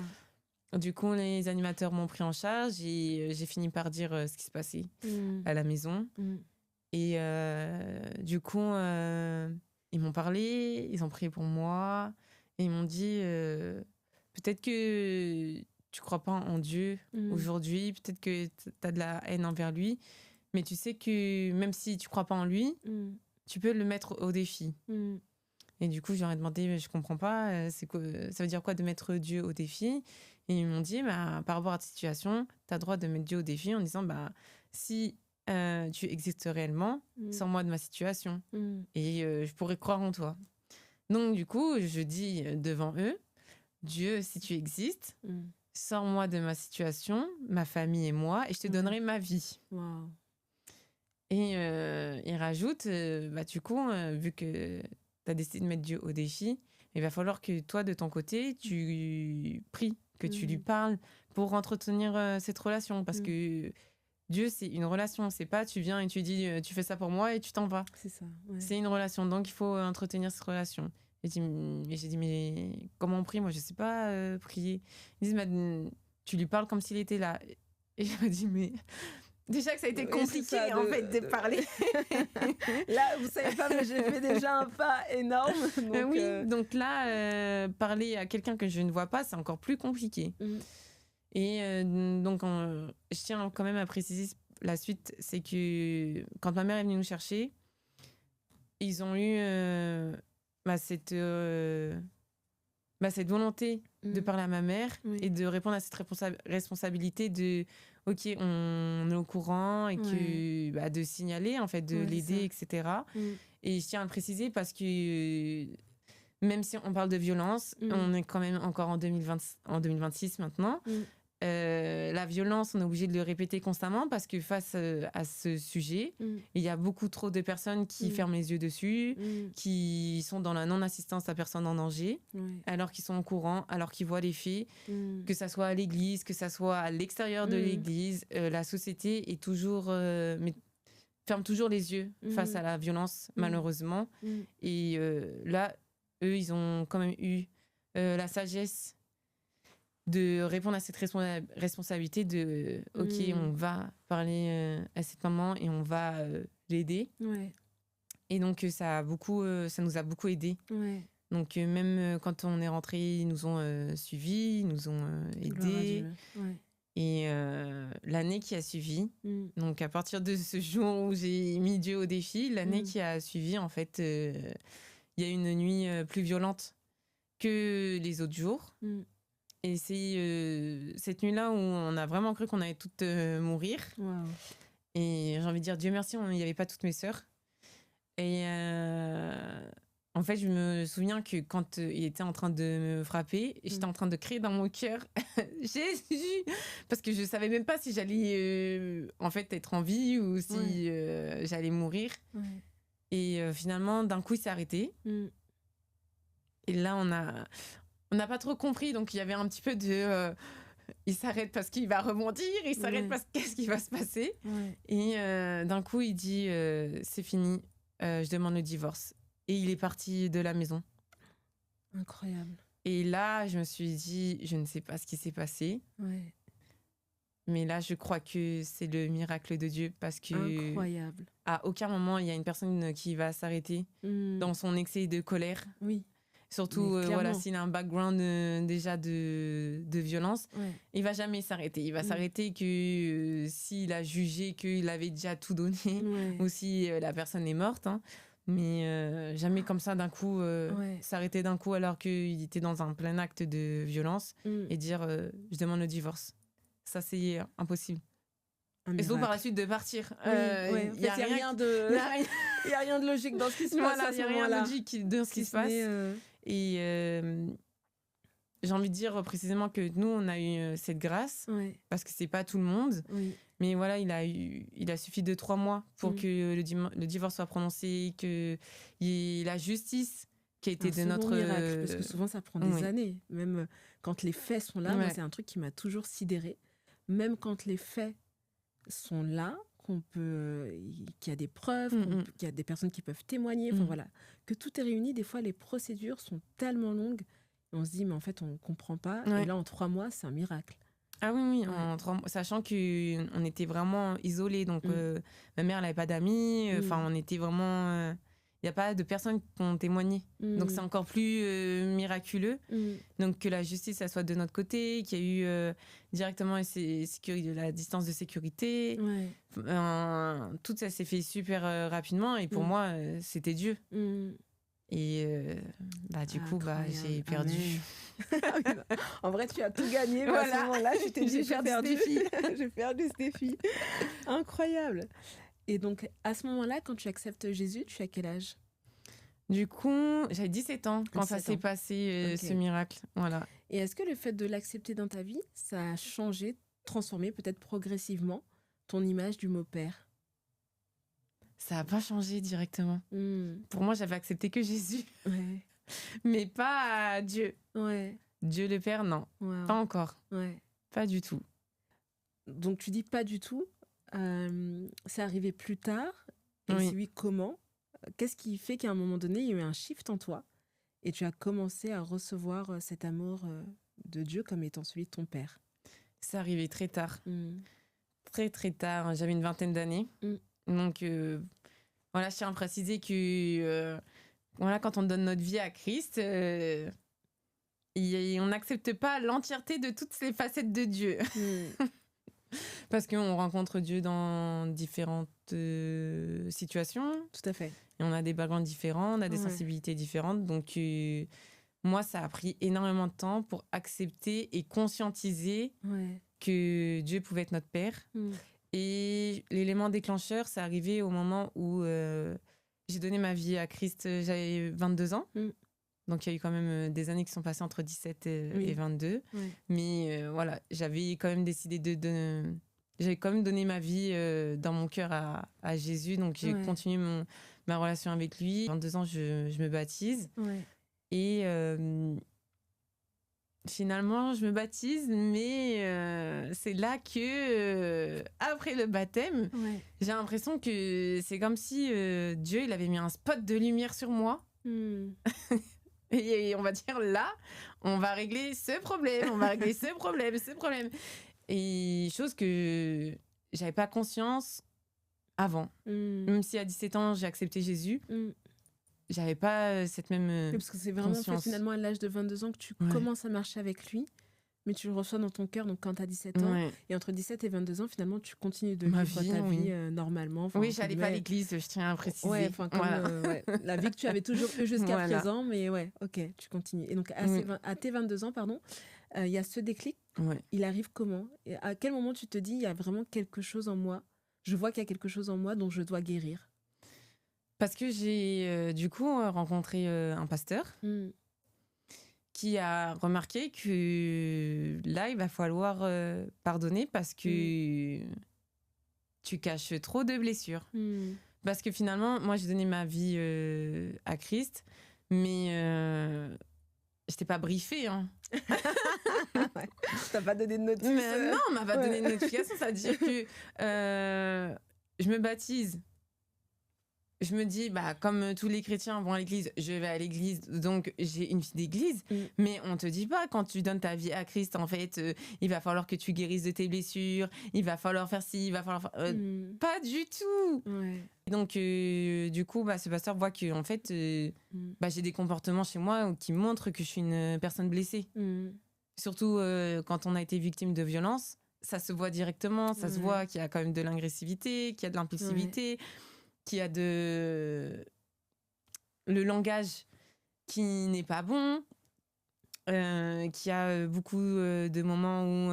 Du coup, les animateurs m'ont pris en charge et j'ai fini par dire ce qui se passait à la maison. Et du coup, ils m'ont parlé, ils ont prié pour moi et ils m'ont dit peut-être que tu crois pas en Dieu aujourd'hui, peut-être que tu as de la haine envers lui, mais tu sais que même si tu crois pas en lui, tu peux le mettre au défi. Et du coup, je leur ai demandé, mais je comprends pas, ça veut dire quoi de mettre Dieu au défi? Et ils m'ont dit, par rapport à ta situation, tu as le droit de mettre Dieu au défi en disant, si tu existes réellement, sors-moi de ma situation et je pourrais croire en toi. Donc du coup, je dis devant eux, Dieu, si tu existes, sors-moi de ma situation, ma famille et moi, et je te donnerai ma vie. Wow. Et il rajoute, du coup, vu que tu as décidé de mettre Dieu au défi, il va falloir que toi, de ton côté, tu pries, que tu lui parles pour entretenir cette relation. Parce que Dieu, c'est une relation. C'est pas tu viens et tu dis tu fais ça pour moi et tu t'en vas. C'est ça. Ouais. C'est une relation. Donc, il faut entretenir cette relation. Et j'ai dit, mais comment on prie? Moi, je sais pas prier. Ils disent, tu lui parles comme s'il était là. Et je me dis, mais déjà que ça a été compliqué, en fait, de parler. Là, vous savez pas, mais j'ai fait déjà un pas énorme. Donc, donc là, parler à quelqu'un que je ne vois pas, c'est encore plus compliqué. Et donc, je tiens quand même à préciser la suite, c'est que quand ma mère est venue nous chercher, ils ont eu cette volonté de parler à ma mère et de répondre à cette responsabilité de ok, on est au courant et que de signaler, en fait, de l'aider, etc. Et je tiens à le préciser parce que même si on parle de violence, on est quand même encore en 2026 maintenant. La violence, on est obligé de le répéter constamment parce que face à ce sujet, il y a beaucoup trop de personnes qui ferment les yeux dessus, qui sont dans la non-assistance à personne en danger, alors qu'ils sont au courant, alors qu'ils voient les faits, que ça soit à l'église, que ça soit à l'extérieur de l'église, la société est toujours, ferme toujours les yeux face à la violence, malheureusement. Et là, eux, ils ont quand même eu la sagesse de répondre à cette responsabilité de ok, on va parler à cette maman et on va l'aider. Et donc ça nous a beaucoup aidés. Donc même quand on est rentré, ils nous ont suivis, ils nous ont aidés. Et l'année qui a suivi, donc à partir de ce jour où j'ai mis Dieu au défi, l'année qui a suivi, en fait, il y a une nuit plus violente que les autres jours. Et c'est cette nuit-là où on a vraiment cru qu'on allait toutes mourir. Et j'ai envie de dire, Dieu merci, il n'y avait pas toutes mes sœurs. Et en fait, je me souviens que quand il était en train de me frapper, j'étais en train de crier dans mon cœur Jésus, parce que je ne savais même pas si j'allais en fait être en vie ou si j'allais mourir. Et finalement, d'un coup, il s'est arrêté. Et là, on n'a pas trop compris, donc il y avait un petit peu de il s'arrête parce qu'il va rebondir, il s'arrête parce qu'est-ce qui va se passer. Et d'un coup, il dit c'est fini, je demande le divorce. Et il est parti de la maison. Incroyable. Et là, je me suis dit, je ne sais pas ce qui s'est passé. Mais là, je crois que c'est le miracle de Dieu parce que incroyable. À aucun moment, il y a une personne qui va s'arrêter dans son excès de colère. Surtout, voilà, s'il a un background déjà de violence, il va jamais s'arrêter. Il va s'arrêter que s'il a jugé qu'il avait déjà tout donné ou si la personne est morte. Hein. Mais jamais comme ça d'un coup s'arrêter d'un coup alors qu'il était dans un plein acte de violence et dire je demande le divorce. Ça c'est impossible. Et surtout par la suite de partir. Il n'y a rien de logique dans ce qui se passe. Il n'y a rien de logique dans ce qui se passe. Et j'ai envie de dire précisément que nous on a eu cette grâce parce que c'est pas tout le monde. Mais voilà, il a suffi de 3 mois pour que le divorce soit prononcé, que la justice qui a été de notre miracle, parce que souvent ça prend des années. Même quand les faits sont là, moi, c'est un truc qui m'a toujours sidérée. Même quand les faits sont là, qu'il y a des preuves, qu'il y a des personnes qui peuvent témoigner, voilà, que tout est réuni. Des fois, les procédures sont tellement longues, et on se dit mais en fait on comprend pas. Et là en 3 mois, c'est un miracle. Ah oui, en 3 mois, sachant qu'on était vraiment isolés. Donc, ma mère n'avait pas d'amis. Enfin, on était vraiment... Il n'y a pas de personnes qui ont témoigné. Donc, c'est encore plus miraculeux. Donc, que la justice, ça soit de notre côté, qu'il y a eu directement la distance de sécurité. Tout ça s'est fait super rapidement. Et pour moi, c'était Dieu. Et du coup, j'ai perdu. En vrai, tu as tout gagné. Mais à ce moment-là, tu t'es dit, j'ai perdu ce défi. Incroyable. Et donc, à ce moment-là, quand tu acceptes Jésus, tu as quel âge ? Du coup, j'avais 17 ans quand ça s'est passé, ce miracle. Voilà. Et est-ce que le fait de l'accepter dans ta vie, ça a changé, transformé peut-être progressivement ton image du mot père ? Ça n'a pas changé directement. Pour moi, j'avais accepté que Jésus. Mais pas Dieu. Dieu le Père, non. Pas encore. Pas du tout. Donc, tu dis pas du tout. C'est arrivé plus tard. Et si oui, comment ? Qu'est-ce qui fait qu'à un moment donné, il y a eu un shift en toi et tu as commencé à recevoir cet amour de Dieu comme étant celui de ton père ? C'est arrivé très tard. Très, très tard. J'avais une 20aine d'années. Donc, voilà, je tiens à préciser que voilà, quand on donne notre vie à Christ, on n'accepte pas l'entièreté de toutes les facettes de Dieu. Parce qu'on rencontre Dieu dans différentes situations. Tout à fait. Et on a des backgrounds différents, on a des sensibilités différentes. Donc, moi, ça a pris énormément de temps pour accepter et conscientiser que Dieu pouvait être notre Père. Et l'élément déclencheur, c'est arrivé au moment où j'ai donné ma vie à Christ. J'avais 22 ans. Donc, il y a eu quand même des années qui sont passées entre 17 et 22. Mais voilà, j'avais quand même décidé j'avais quand même donné ma vie dans mon cœur à Jésus. Donc, j'ai continué ma relation avec lui. À 22 ans, je me baptise. Et finalement, je me baptise. Mais c'est là que, après le baptême, j'ai l'impression que c'est comme si Dieu il avait mis un spot de lumière sur moi. Et on va dire là, on va régler ce problème, on va régler ce problème. Et chose que j'avais pas conscience avant. Même si à 17 ans, j'ai accepté Jésus, j'avais pas cette même parce que c'est vraiment en fait, finalement à l'âge de 22 ans que tu commences à marcher avec lui, mais tu le reçois dans ton cœur, donc quand tu as 17 ans. Et entre 17 et 22 ans, finalement, tu continues de vivre ta vie normalement. Oui, j'allais pas à l'église, je tiens à préciser. La vie que tu avais toujours eue jusqu'à présent, mais ok, tu continues. Et donc, à tes 22 ans, il y a ce déclic. Il arrive comment? Et à quel moment tu te dis, il y a vraiment quelque chose en moi, je vois qu'il y a quelque chose en moi dont je dois guérir? Parce que j'ai du coup rencontré un pasteur qui a remarqué que là, il va falloir pardonner parce que tu caches trop de blessures. Parce que finalement, moi, j'ai donné ma vie à Christ, mais je t'ai pas briefée. Hein. T'as pas donné de notification. Non, on m'a pas donné de notification. Ça veut dire que je me baptise. Je me dis, comme tous les chrétiens vont à l'église, je vais à l'église, donc j'ai une vie d'église. Mais on te dit pas, quand tu donnes ta vie à Christ, en fait, il va falloir que tu guérisses de tes blessures, il va falloir faire ci, il va falloir faire... Pas du tout. Donc, du coup, ce pasteur voit que, en fait, j'ai des comportements chez moi qui montrent que je suis une personne blessée. Surtout quand on a été victime de violence, ça se voit directement, ça se voit qu'il y a quand même de l'agressivité, qu'il y a de l'impulsivité... qui a le langage qui n'est pas bon, qui a beaucoup de moments où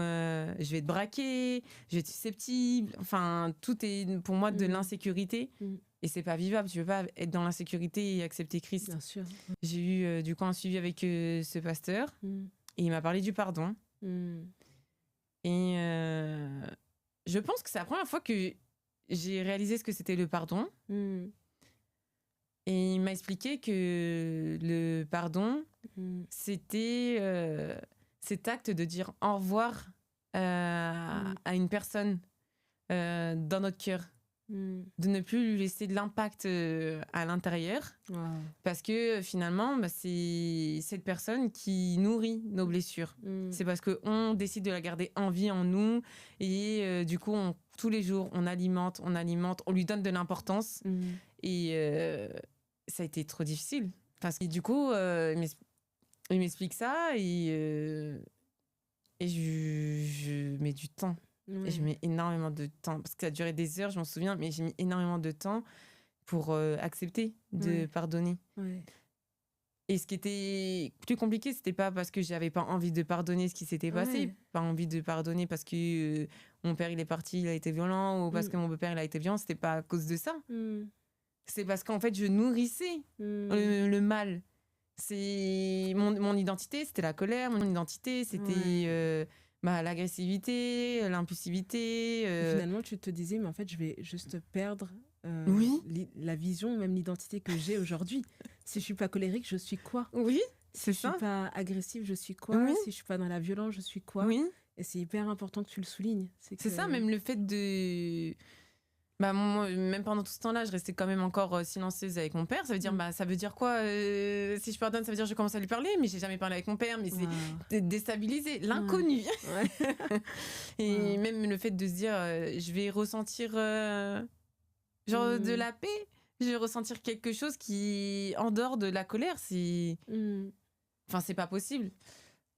je vais te braquer, je vais être susceptible. Enfin, tout est pour moi de l'insécurité. Et c'est pas vivable. Tu veux pas être dans l'insécurité et accepter Christ. Bien sûr. J'ai eu du coup un suivi avec ce pasteur et il m'a parlé du pardon. Et je pense que c'est la première fois que j'ai réalisé ce que c'était le pardon. Et il m'a expliqué que le pardon, c'était cet acte de dire au revoir à une personne dans notre cœur. De ne plus lui laisser de l'impact à l'intérieur. Parce que finalement, c'est cette personne qui nourrit nos blessures. C'est parce qu'on décide de la garder en vie en nous. Et du coup, tous les jours, on alimente, on lui donne de l'importance. Et ça a été trop difficile. Parce que du coup, il m'explique ça et je mets du temps. Et je mets énormément de temps. Parce que ça a duré des heures, je m'en souviens, mais j'ai mis énormément de temps pour accepter de pardonner. Et ce qui était plus compliqué, c'était pas parce que j'avais pas envie de pardonner ce qui s'était passé. Pas envie de pardonner parce que mon père, il est parti, il a été violent, ou parce que mon beau-père, il a été violent. C'était pas à cause de ça. C'est parce qu'en fait, je nourrissais le mal. C'est mon identité, c'était la colère. Mon identité, c'était... l'agressivité, l'impulsivité. Finalement, tu te disais, mais en fait, je vais juste perdre la vision, même l'identité que j'ai aujourd'hui. Si je suis pas colérique, je suis quoi? Oui, c'est ça. Si je suis pas agressive, je suis quoi? Si je suis pas dans la violence, je suis quoi? Et c'est hyper important que tu le soulignes. C'est ça, même le fait de... moi, même pendant tout ce temps-là, je restais quand même encore silencieuse avec mon père. Ça veut dire, ça veut dire quoi si je pardonne, ça veut dire que je commence à lui parler, mais j'ai jamais parlé avec mon père, mais c'est déstabilisé, l'inconnu. Et même le fait de se dire, je vais ressentir de la paix, je vais ressentir quelque chose qui, en dehors de la colère, c'est... Enfin, c'est pas possible.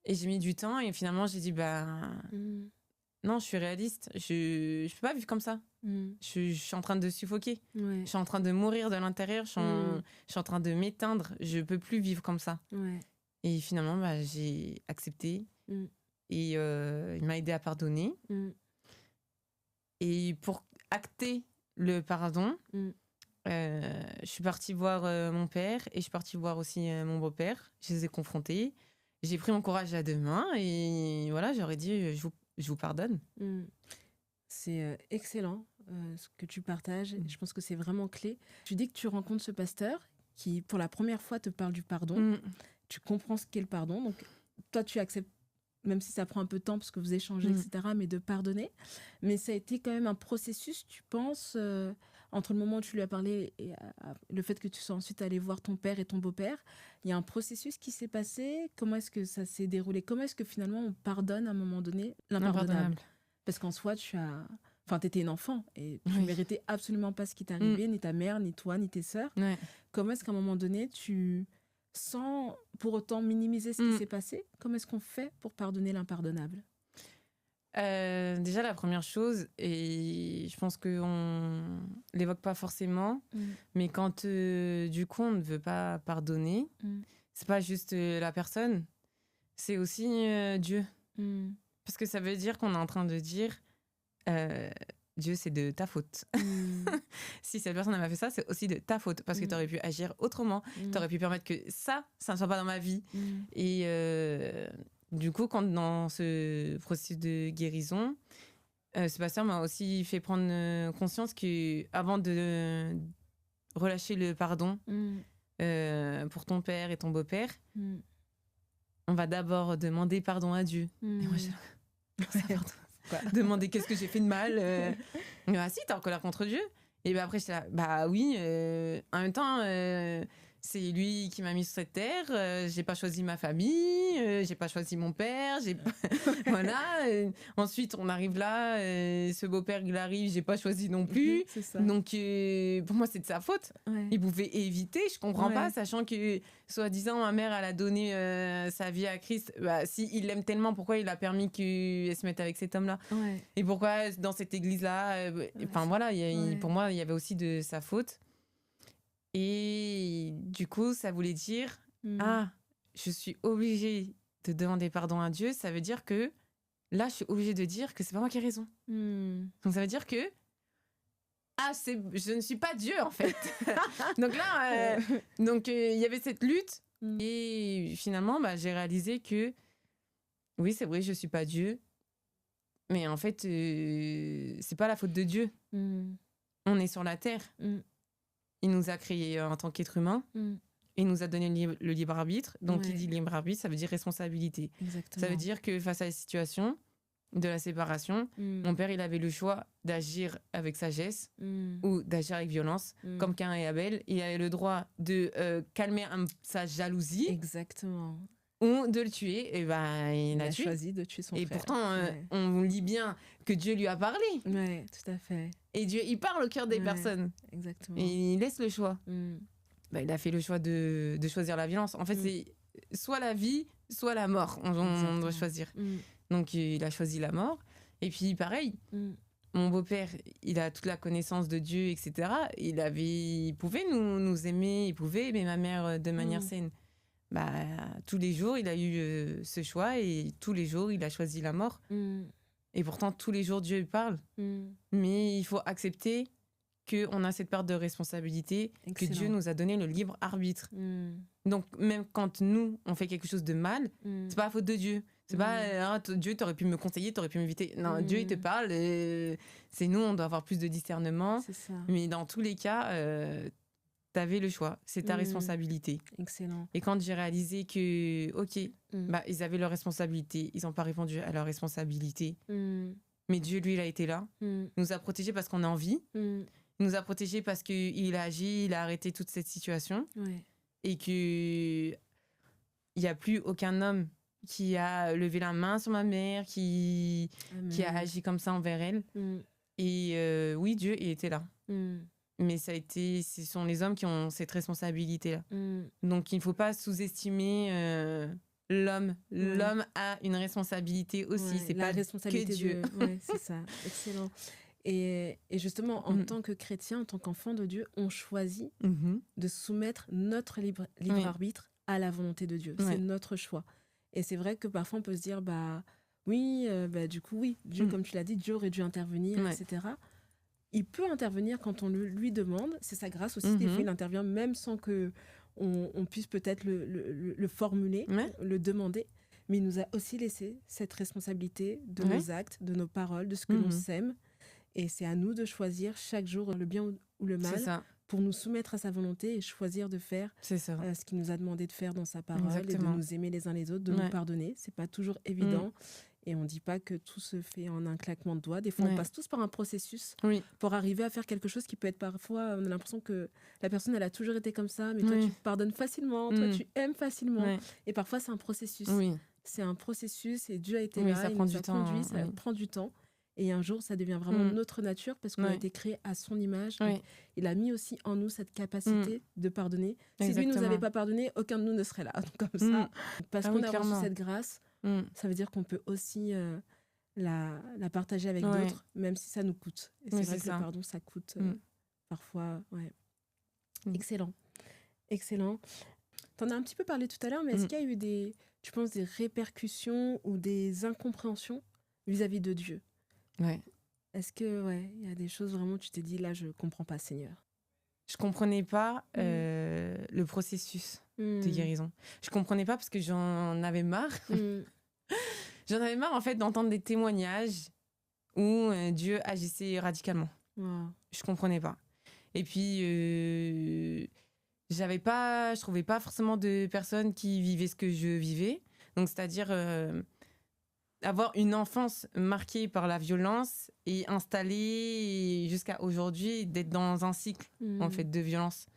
Et j'ai mis du temps et finalement, j'ai dit, non, je suis réaliste. Je peux pas vivre comme ça. Je suis en train de suffoquer. Je suis en train de mourir de l'intérieur. Je suis en train de m'éteindre. Je peux plus vivre comme ça. Et finalement, j'ai accepté. Et il m'a aidé à pardonner. Et pour acter le pardon, je suis partie voir mon père et je suis partie voir aussi mon beau-père. Je les ai confrontés. J'ai pris mon courage à deux mains et voilà, j'aurais dit je vous pardonne. C'est excellent ce que tu partages. Je pense que c'est vraiment clé. Tu dis que tu rencontres ce pasteur qui, pour la première fois, te parle du pardon. Tu comprends ce qu'est le pardon. Donc, toi, tu acceptes, même si ça prend un peu de temps parce que vous échangez, etc., mais de pardonner. Mais ça a été quand même un processus, tu penses entre le moment où tu lui as parlé et le fait que tu sois ensuite allé voir ton père et ton beau-père, il y a un processus qui s'est passé. Comment est-ce que ça s'est déroulé? Comment est-ce que finalement on pardonne à un moment donné l'impardonnable? Parce qu'en soi, t'étais une enfant et tu ne méritais absolument pas ce qui t'est arrivé, ni ta mère, ni toi, ni tes sœurs. Ouais. Comment est-ce qu'à un moment donné, sans pour autant minimiser ce qui s'est passé, comment est-ce qu'on fait pour pardonner l'impardonnable? Déjà, la première chose, et je pense qu'on l'évoque pas forcément, mais quand du coup on ne veut pas pardonner, c'est pas juste la personne, c'est aussi Dieu. Parce que ça veut dire qu'on est en train de dire Dieu, c'est de ta faute. Si cette personne m'a fait ça, c'est aussi de ta faute. Parce que tu aurais pu agir autrement. Tu aurais pu permettre que ça ne soit pas dans ma vie. Et du coup, quand dans ce processus de guérison, ce pasteur m'a aussi fait prendre conscience qu'avant de relâcher le pardon pour ton père et ton beau-père, on va d'abord demander pardon à Dieu. Et moi, demander qu'est-ce que j'ai fait de mal. Ah si, t'es en colère contre Dieu. Et après, j'étais là, bah oui, en même temps, c'est lui qui m'a mis sur cette terre. J'ai pas choisi ma famille, j'ai pas choisi mon père. Voilà. Ensuite, on arrive là, ce beau-père, il arrive, j'ai pas choisi non plus. C'est ça. Donc, pour moi, c'est de sa faute. Ouais. Il pouvait éviter, je comprends pas, sachant que, soi-disant, ma mère, elle a donné sa vie à Christ. Bah, si il l'aime tellement, pourquoi il a permis qu'elle se mette avec cet homme-là? Et pourquoi, dans cette église-là, voilà, pour moi, il y avait aussi de sa faute. Et du coup, ça voulait dire, je suis obligée de demander pardon à Dieu. Ça veut dire que là, je suis obligée de dire que c'est pas moi qui ai raison. Donc ça veut dire que je ne suis pas Dieu en fait. Donc là, il y avait cette lutte et finalement, j'ai réalisé que oui, c'est vrai, je suis pas Dieu, mais en fait, c'est pas la faute de Dieu. On est sur la terre. Il nous a créés en tant qu'être humain. Il nous a donné le libre arbitre. Donc, qui dit libre arbitre, ça veut dire responsabilité. Exactement. Ça veut dire que face à la situation de la séparation, mon père, il avait le choix d'agir avec sagesse ou d'agir avec violence, comme Caïn et Abel. Il avait le droit de calmer sa jalousie. Exactement. Ou de le tuer. Et il a choisi de tuer son frère. Et pourtant, on lit bien que Dieu lui a parlé. Oui, tout à fait. Et Dieu, il parle au cœur des personnes. Exactement. Et il laisse le choix. Il a fait le choix de choisir la violence. En fait, c'est soit la vie, soit la mort. On doit choisir. Donc, il a choisi la mort. Et puis, pareil, mon beau-père, il a toute la connaissance de Dieu, etc. Il pouvait nous aimer, il pouvait aimer ma mère de manière saine. Tous les jours, il a eu ce choix et tous les jours, il a choisi la mort. Et pourtant, tous les jours, Dieu parle. Mais il faut accepter qu'on a cette part de responsabilité, que Dieu nous a donné le libre arbitre. Donc, même quand nous, on fait quelque chose de mal, c'est pas la faute de Dieu. C'est pas Dieu, t'aurais pu me conseiller, t'aurais pu m'éviter. Non, Dieu, il te parle. C'est nous, on doit avoir plus de discernement. C'est ça. Mais dans tous les cas, t'avais le choix. C'est ta responsabilité. Excellent. Et quand j'ai réalisé que, ils avaient leur responsabilité, ils n'ont pas répondu à leur responsabilité. Mais Dieu, lui, il a été là. Il nous a protégés parce qu'on est en vie. Il nous a protégés parce qu'il a agi, il a arrêté toute cette situation. Et qu'il n'y a plus aucun homme qui a levé la main sur ma mère, qui a agi comme ça envers elle. Et oui, Dieu, il était là. Mais ce sont les hommes qui ont cette responsabilité-là. Donc, il ne faut pas sous-estimer l'homme. L'homme a une responsabilité aussi. C'est pas responsabilité que Dieu. C'est ça. Excellent. Et justement, en tant que chrétien, en tant qu'enfant de Dieu, on choisit de soumettre notre libre arbitre à la volonté de Dieu. C'est notre choix. Et c'est vrai que parfois, on peut se dire, du coup, oui, Dieu, comme tu l'as dit, Dieu aurait dû intervenir, etc. Il peut intervenir quand on lui demande. C'est sa grâce aussi. Des fois, il intervient même sans qu'on puisse peut-être le formuler, le demander. Mais il nous a aussi laissé cette responsabilité de nos actes, de nos paroles, de ce que l'on sème. Et c'est à nous de choisir chaque jour le bien ou le mal pour nous soumettre à sa volonté et choisir de faire ce qu'il nous a demandé de faire dans sa parole. Exactement. Et de nous aimer les uns les autres, de nous pardonner. C'est pas toujours évident. Et on ne dit pas que tout se fait en un claquement de doigts. Des fois, on passe tous par un processus pour arriver à faire quelque chose qui peut être parfois... On a l'impression que la personne, elle a toujours été comme ça, mais toi, tu pardonnes facilement, toi, tu aimes facilement. Et parfois, c'est un processus. C'est un processus et Dieu a été là, il nous a conduits, ça prend du temps. Et un jour, ça devient vraiment notre nature parce qu'on a été créé à son image. Il a mis aussi en nous cette capacité de pardonner. Si lui ne nous avait pas pardonné, aucun de nous ne serait là. Donc, comme ça, parce qu'on a reçu cette grâce, ça veut dire qu'on peut aussi la partager avec d'autres, même si ça nous coûte. Et c'est vrai que le pardon, ça coûte parfois. Excellent. Excellent. Tu en as un petit peu parlé tout à l'heure, mais est-ce qu'il y a eu des répercussions ou des incompréhensions vis-à-vis de Dieu? Est-ce que il y a des choses vraiment tu t'es dit là je comprends pas Seigneur? Je comprenais pas le processus de guérison. Je comprenais pas parce que j'en avais marre. J'en avais marre en fait d'entendre des témoignages où Dieu agissait radicalement. Je comprenais pas. Et puis je trouvais pas forcément de personnes qui vivaient ce que je vivais. Donc c'est-à-dire avoir une enfance marquée par la violence et installée jusqu'à aujourd'hui d'être dans un cycle en fait de violence.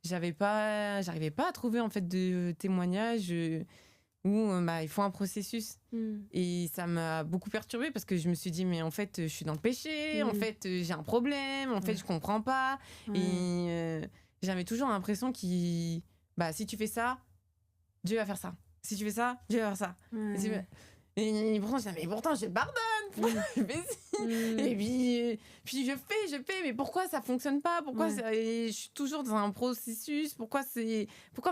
J'arrivais pas à trouver en fait de témoignages où il faut un processus et ça m'a beaucoup perturbée parce que je me suis dit mais en fait je suis dans le péché, en fait j'ai un problème, en fait je comprends pas et j'avais toujours l'impression si tu fais ça, Dieu va faire ça. Si tu fais ça, Dieu va faire ça. Et pourtant je pardonne. Et puis je fais, mais pourquoi ça fonctionne pas? Pourquoi je suis toujours dans un processus? Pourquoi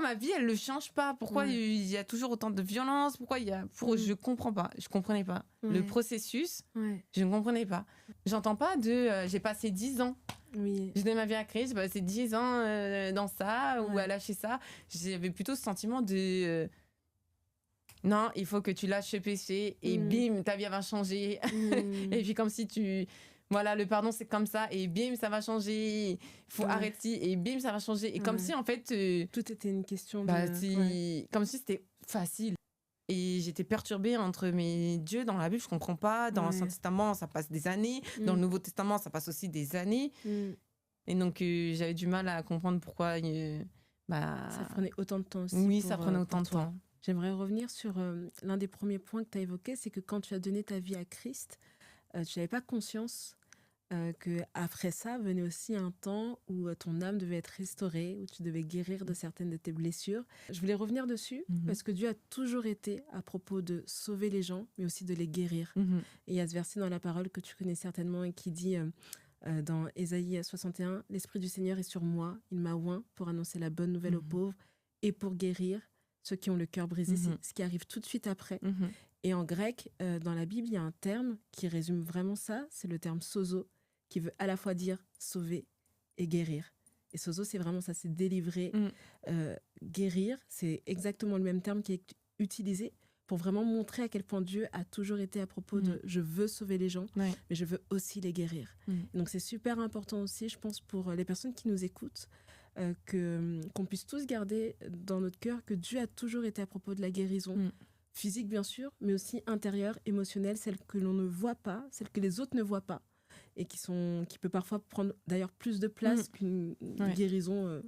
ma vie elle ne change pas? Pourquoi il y a toujours autant de violence? Je comprends pas. Je comprenais pas le processus. Je ne comprenais pas. J'entends pas j'ai passé 10 ans. Je donne ma vie à Christ, j'ai passé 10 ans dans ça ou à lâcher ça. J'avais plutôt ce sentiment de non, il faut que tu lâches ce péché et bim, ta vie va changer. Et puis comme si le pardon c'est comme ça et bim, ça va changer. Il faut arrêter et bim, ça va changer. Et comme si en fait... tout était une question comme si c'était facile. Et j'étais perturbée entre Dieu dans la Bible, je comprends pas. Dans l'Ancien Testament, ça passe des années. Dans le Nouveau Testament, ça passe aussi des années. Et donc j'avais du mal à comprendre pourquoi... ça prenait autant de temps aussi. Oui, ça prenait autant de temps. J'aimerais revenir sur l'un des premiers points que tu as évoqué, c'est que quand tu as donné ta vie à Christ, tu n'avais pas conscience qu'après ça venait aussi un temps où ton âme devait être restaurée, où tu devais guérir de certaines de tes blessures. Je voulais revenir dessus parce que Dieu a toujours été à propos de sauver les gens, mais aussi de les guérir. Et il y a ce verset dans la parole que tu connais certainement et qui dit... dans Ésaïe 61, « L'Esprit du Seigneur est sur moi, il m'a oint pour annoncer la bonne nouvelle aux pauvres et pour guérir ceux qui ont le cœur brisé. » C'est ce qui arrive tout de suite après. Et en grec, dans la Bible, il y a un terme qui résume vraiment ça, c'est le terme sozo, qui veut à la fois dire sauver et guérir. Et sozo, c'est vraiment ça, c'est délivrer, guérir. C'est exactement le même terme qui est utilisé pour vraiment montrer à quel point Dieu a toujours été à propos de « je veux sauver les gens, mais je veux aussi les guérir ». Donc c'est super important aussi, je pense, pour les personnes qui nous écoutent, qu'on puisse tous garder dans notre cœur que Dieu a toujours été à propos de la guérison physique, bien sûr, mais aussi intérieure, émotionnelle, celle que l'on ne voit pas, celle que les autres ne voient pas, et qui peut parfois prendre d'ailleurs plus de place qu'une guérison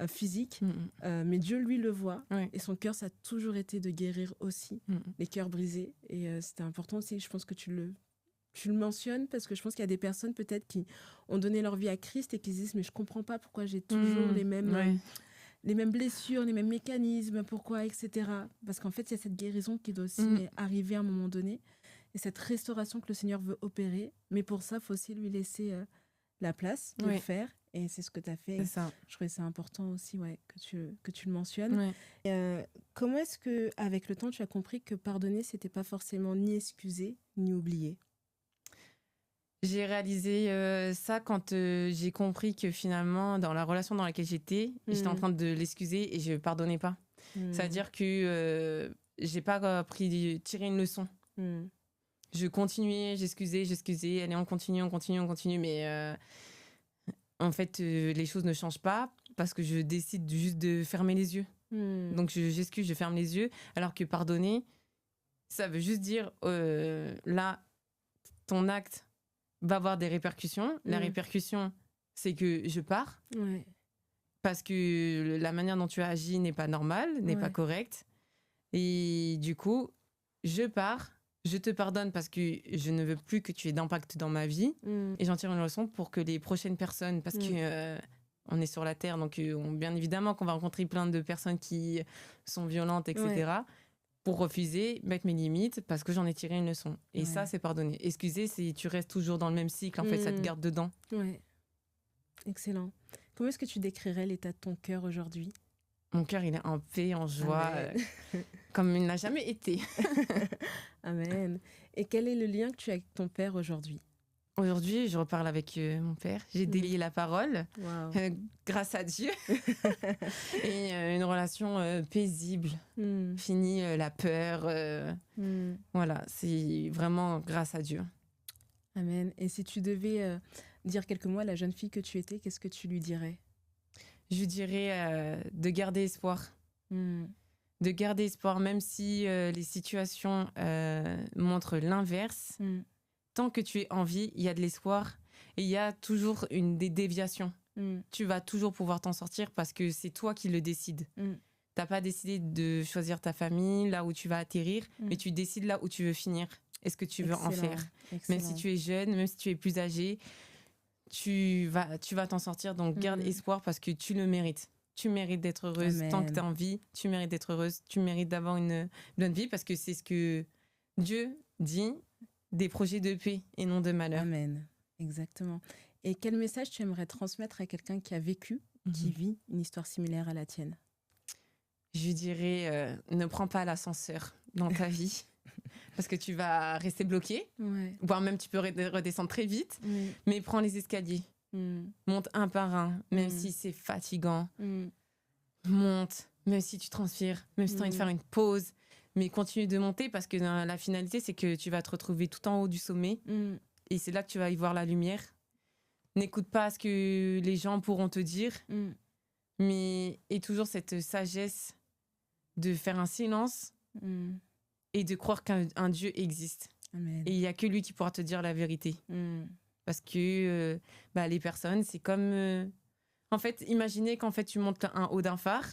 physique, mais Dieu lui le voit et son cœur ça a toujours été de guérir aussi les cœurs brisés et c'était important aussi, je pense que tu le mentionnes parce que je pense qu'il y a des personnes peut-être qui ont donné leur vie à Christ et qui se disent mais je comprends pas pourquoi j'ai toujours les mêmes blessures, les mêmes mécanismes, pourquoi, etc. Parce qu'en fait il y a cette guérison qui doit aussi arriver à un moment donné et cette restauration que le Seigneur veut opérer, mais pour ça il faut aussi lui laisser la place de le faire. Et c'est ce que tu as fait. Je trouvais ça important aussi que tu le mentionnes. Comment est-ce qu'avec le temps, tu as compris que pardonner, ce n'était pas forcément ni excuser, ni oublier? J'ai réalisé ça quand j'ai compris que finalement, dans la relation dans laquelle j'étais en train de l'excuser et je ne pardonnais pas. C'est-à-dire que je n'ai pas tiré une leçon. Je continuais, j'excusais. Allez, on continue. Mais... en fait, les choses ne changent pas parce que je décide juste de fermer les yeux. Donc, j'excuse, je ferme les yeux. Alors que pardonner, Ça veut juste dire, là, ton acte va avoir des répercussions. La répercussion, c'est que je pars. Ouais. Parce que la manière dont tu as agi n'est pas normale, n'est pas correcte. Et du coup, je pars, je te pardonne parce que je ne veux plus que tu aies d'impact dans ma vie. Et j'en tire une leçon pour que les prochaines personnes, parce que on est sur la Terre, donc bien évidemment qu'on va rencontrer plein de personnes qui sont violentes, etc. Pour refuser, mettre mes limites, parce que j'en ai tiré une leçon. Et ça, c'est pardonner. Excuser, c'est tu restes toujours dans le même cycle, en fait, ça te garde dedans. Ouais. Excellent. Comment est-ce que tu décrirais l'état de ton cœur aujourd'hui ? Mon cœur, il est en paix, en joie, comme il n'a jamais été. Amen. Et quel est le lien que tu as avec ton père aujourd'hui ? Aujourd'hui, je reparle avec mon père. J'ai délié la parole, grâce à Dieu. Et une relation paisible. Fini la peur. Voilà, c'est vraiment grâce à Dieu. Amen. Et si tu devais dire quelques mots à la jeune fille que tu étais, qu'est-ce que tu lui dirais ? Je lui dirais de garder espoir. De garder espoir, même si les situations montrent l'inverse. Tant que tu es en vie, il y a de l'espoir et il y a toujours des déviations. Tu vas toujours pouvoir t'en sortir parce que c'est toi qui le décides. T'as pas décidé de choisir ta famille, là où tu vas atterrir, mais tu décides là où tu veux finir. Est-ce que tu veux en faire ? Même si tu es jeune, même si tu es plus âgé, tu vas t'en sortir. Donc garde espoir parce que tu le mérites. Tu mérites d'être heureuse. Amen. Tant que tu es en vie, tu mérites d'être heureuse. Tu mérites d'avoir une bonne vie parce que c'est ce que Dieu dit, des projets de paix et non de malheur. Amen. Exactement. Et quel message tu aimerais transmettre à quelqu'un qui a vécu, qui vit une histoire similaire à la tienne ? Je dirais, ne prends pas l'ascenseur dans ta vie. Parce que tu vas rester bloqué, voire même tu peux redescendre très vite, mais prends les escaliers, monte un par un, même si c'est fatigant, monte, même si tu transpires, même si tu as envie de faire une pause, mais continue de monter parce que la finalité c'est que tu vas te retrouver tout en haut du sommet et c'est là que tu vas y voir la lumière. N'écoute pas ce que les gens pourront te dire, mais aie toujours cette sagesse de faire un silence et de croire qu'un Dieu existe. Amen. Et il n'y a que lui qui pourra te dire la vérité. Parce que les personnes, c'est comme... En fait, imaginez qu'en fait, tu montes en haut d'un phare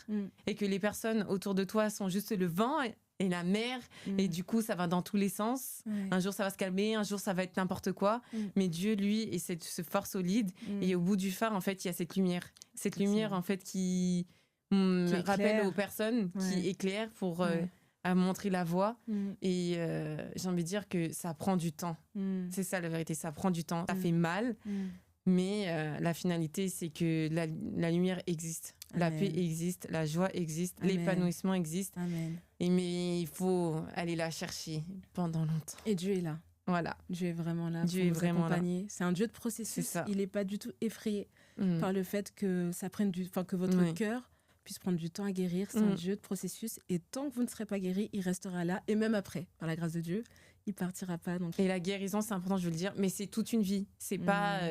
et que les personnes autour de toi sont juste le vent et la mer. Et du coup, ça va dans tous les sens. Un jour, ça va se calmer. Un jour, ça va être n'importe quoi. Mais Dieu, lui, est ce phare solide. Et au bout du phare, en fait, il y a cette lumière. Cette lumière, en fait, qui rappelle aux personnes, qui éclaire pour... à montrer la voie et j'ai envie de dire que ça prend du temps. C'est ça la vérité, ça prend du temps. Ça fait mal, mais la finalité, c'est que la lumière existe. Amen. La paix existe, la joie existe, Amen. L'épanouissement existe. Amen. Mais il faut aller la chercher pendant longtemps. Et Dieu est là. Voilà. Dieu est vraiment là Dieu pour est nous accompagner. C'est un Dieu de processus. Il n'est pas du tout effrayé par le fait que ça prenne que votre cœur puisse prendre du temps à guérir. C'est un Dieu de processus. Et tant que vous ne serez pas guéri, il restera là. Et même après, par la grâce de Dieu, il partira pas. Donc... Et la guérison, c'est important, je veux le dire, mais c'est toute une vie. C'est pas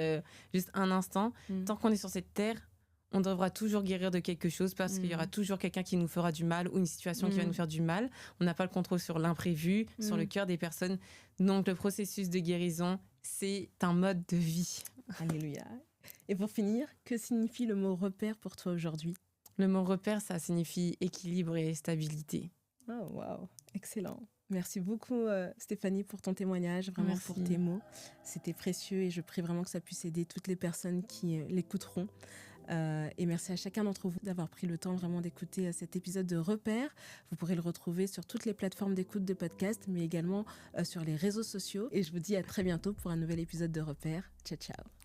juste un instant. Tant qu'on est sur cette terre, on devra toujours guérir de quelque chose parce qu'il y aura toujours quelqu'un qui nous fera du mal ou une situation qui va nous faire du mal. On n'a pas le contrôle sur l'imprévu, sur le cœur des personnes. Donc le processus de guérison, c'est un mode de vie. Alléluia. Et pour finir, que signifie le mot repère pour toi aujourd'hui ? Le mot repère, ça signifie équilibre et stabilité. Oh, waouh, excellent. Merci beaucoup Stéphanie pour ton témoignage, vraiment pour tes mots. C'était précieux et je prie vraiment que ça puisse aider toutes les personnes qui l'écouteront. Et merci à chacun d'entre vous d'avoir pris le temps vraiment d'écouter cet épisode de Repères. Vous pourrez le retrouver sur toutes les plateformes d'écoute de podcast, mais également sur les réseaux sociaux. Et je vous dis à très bientôt pour un nouvel épisode de Repères. Ciao, ciao.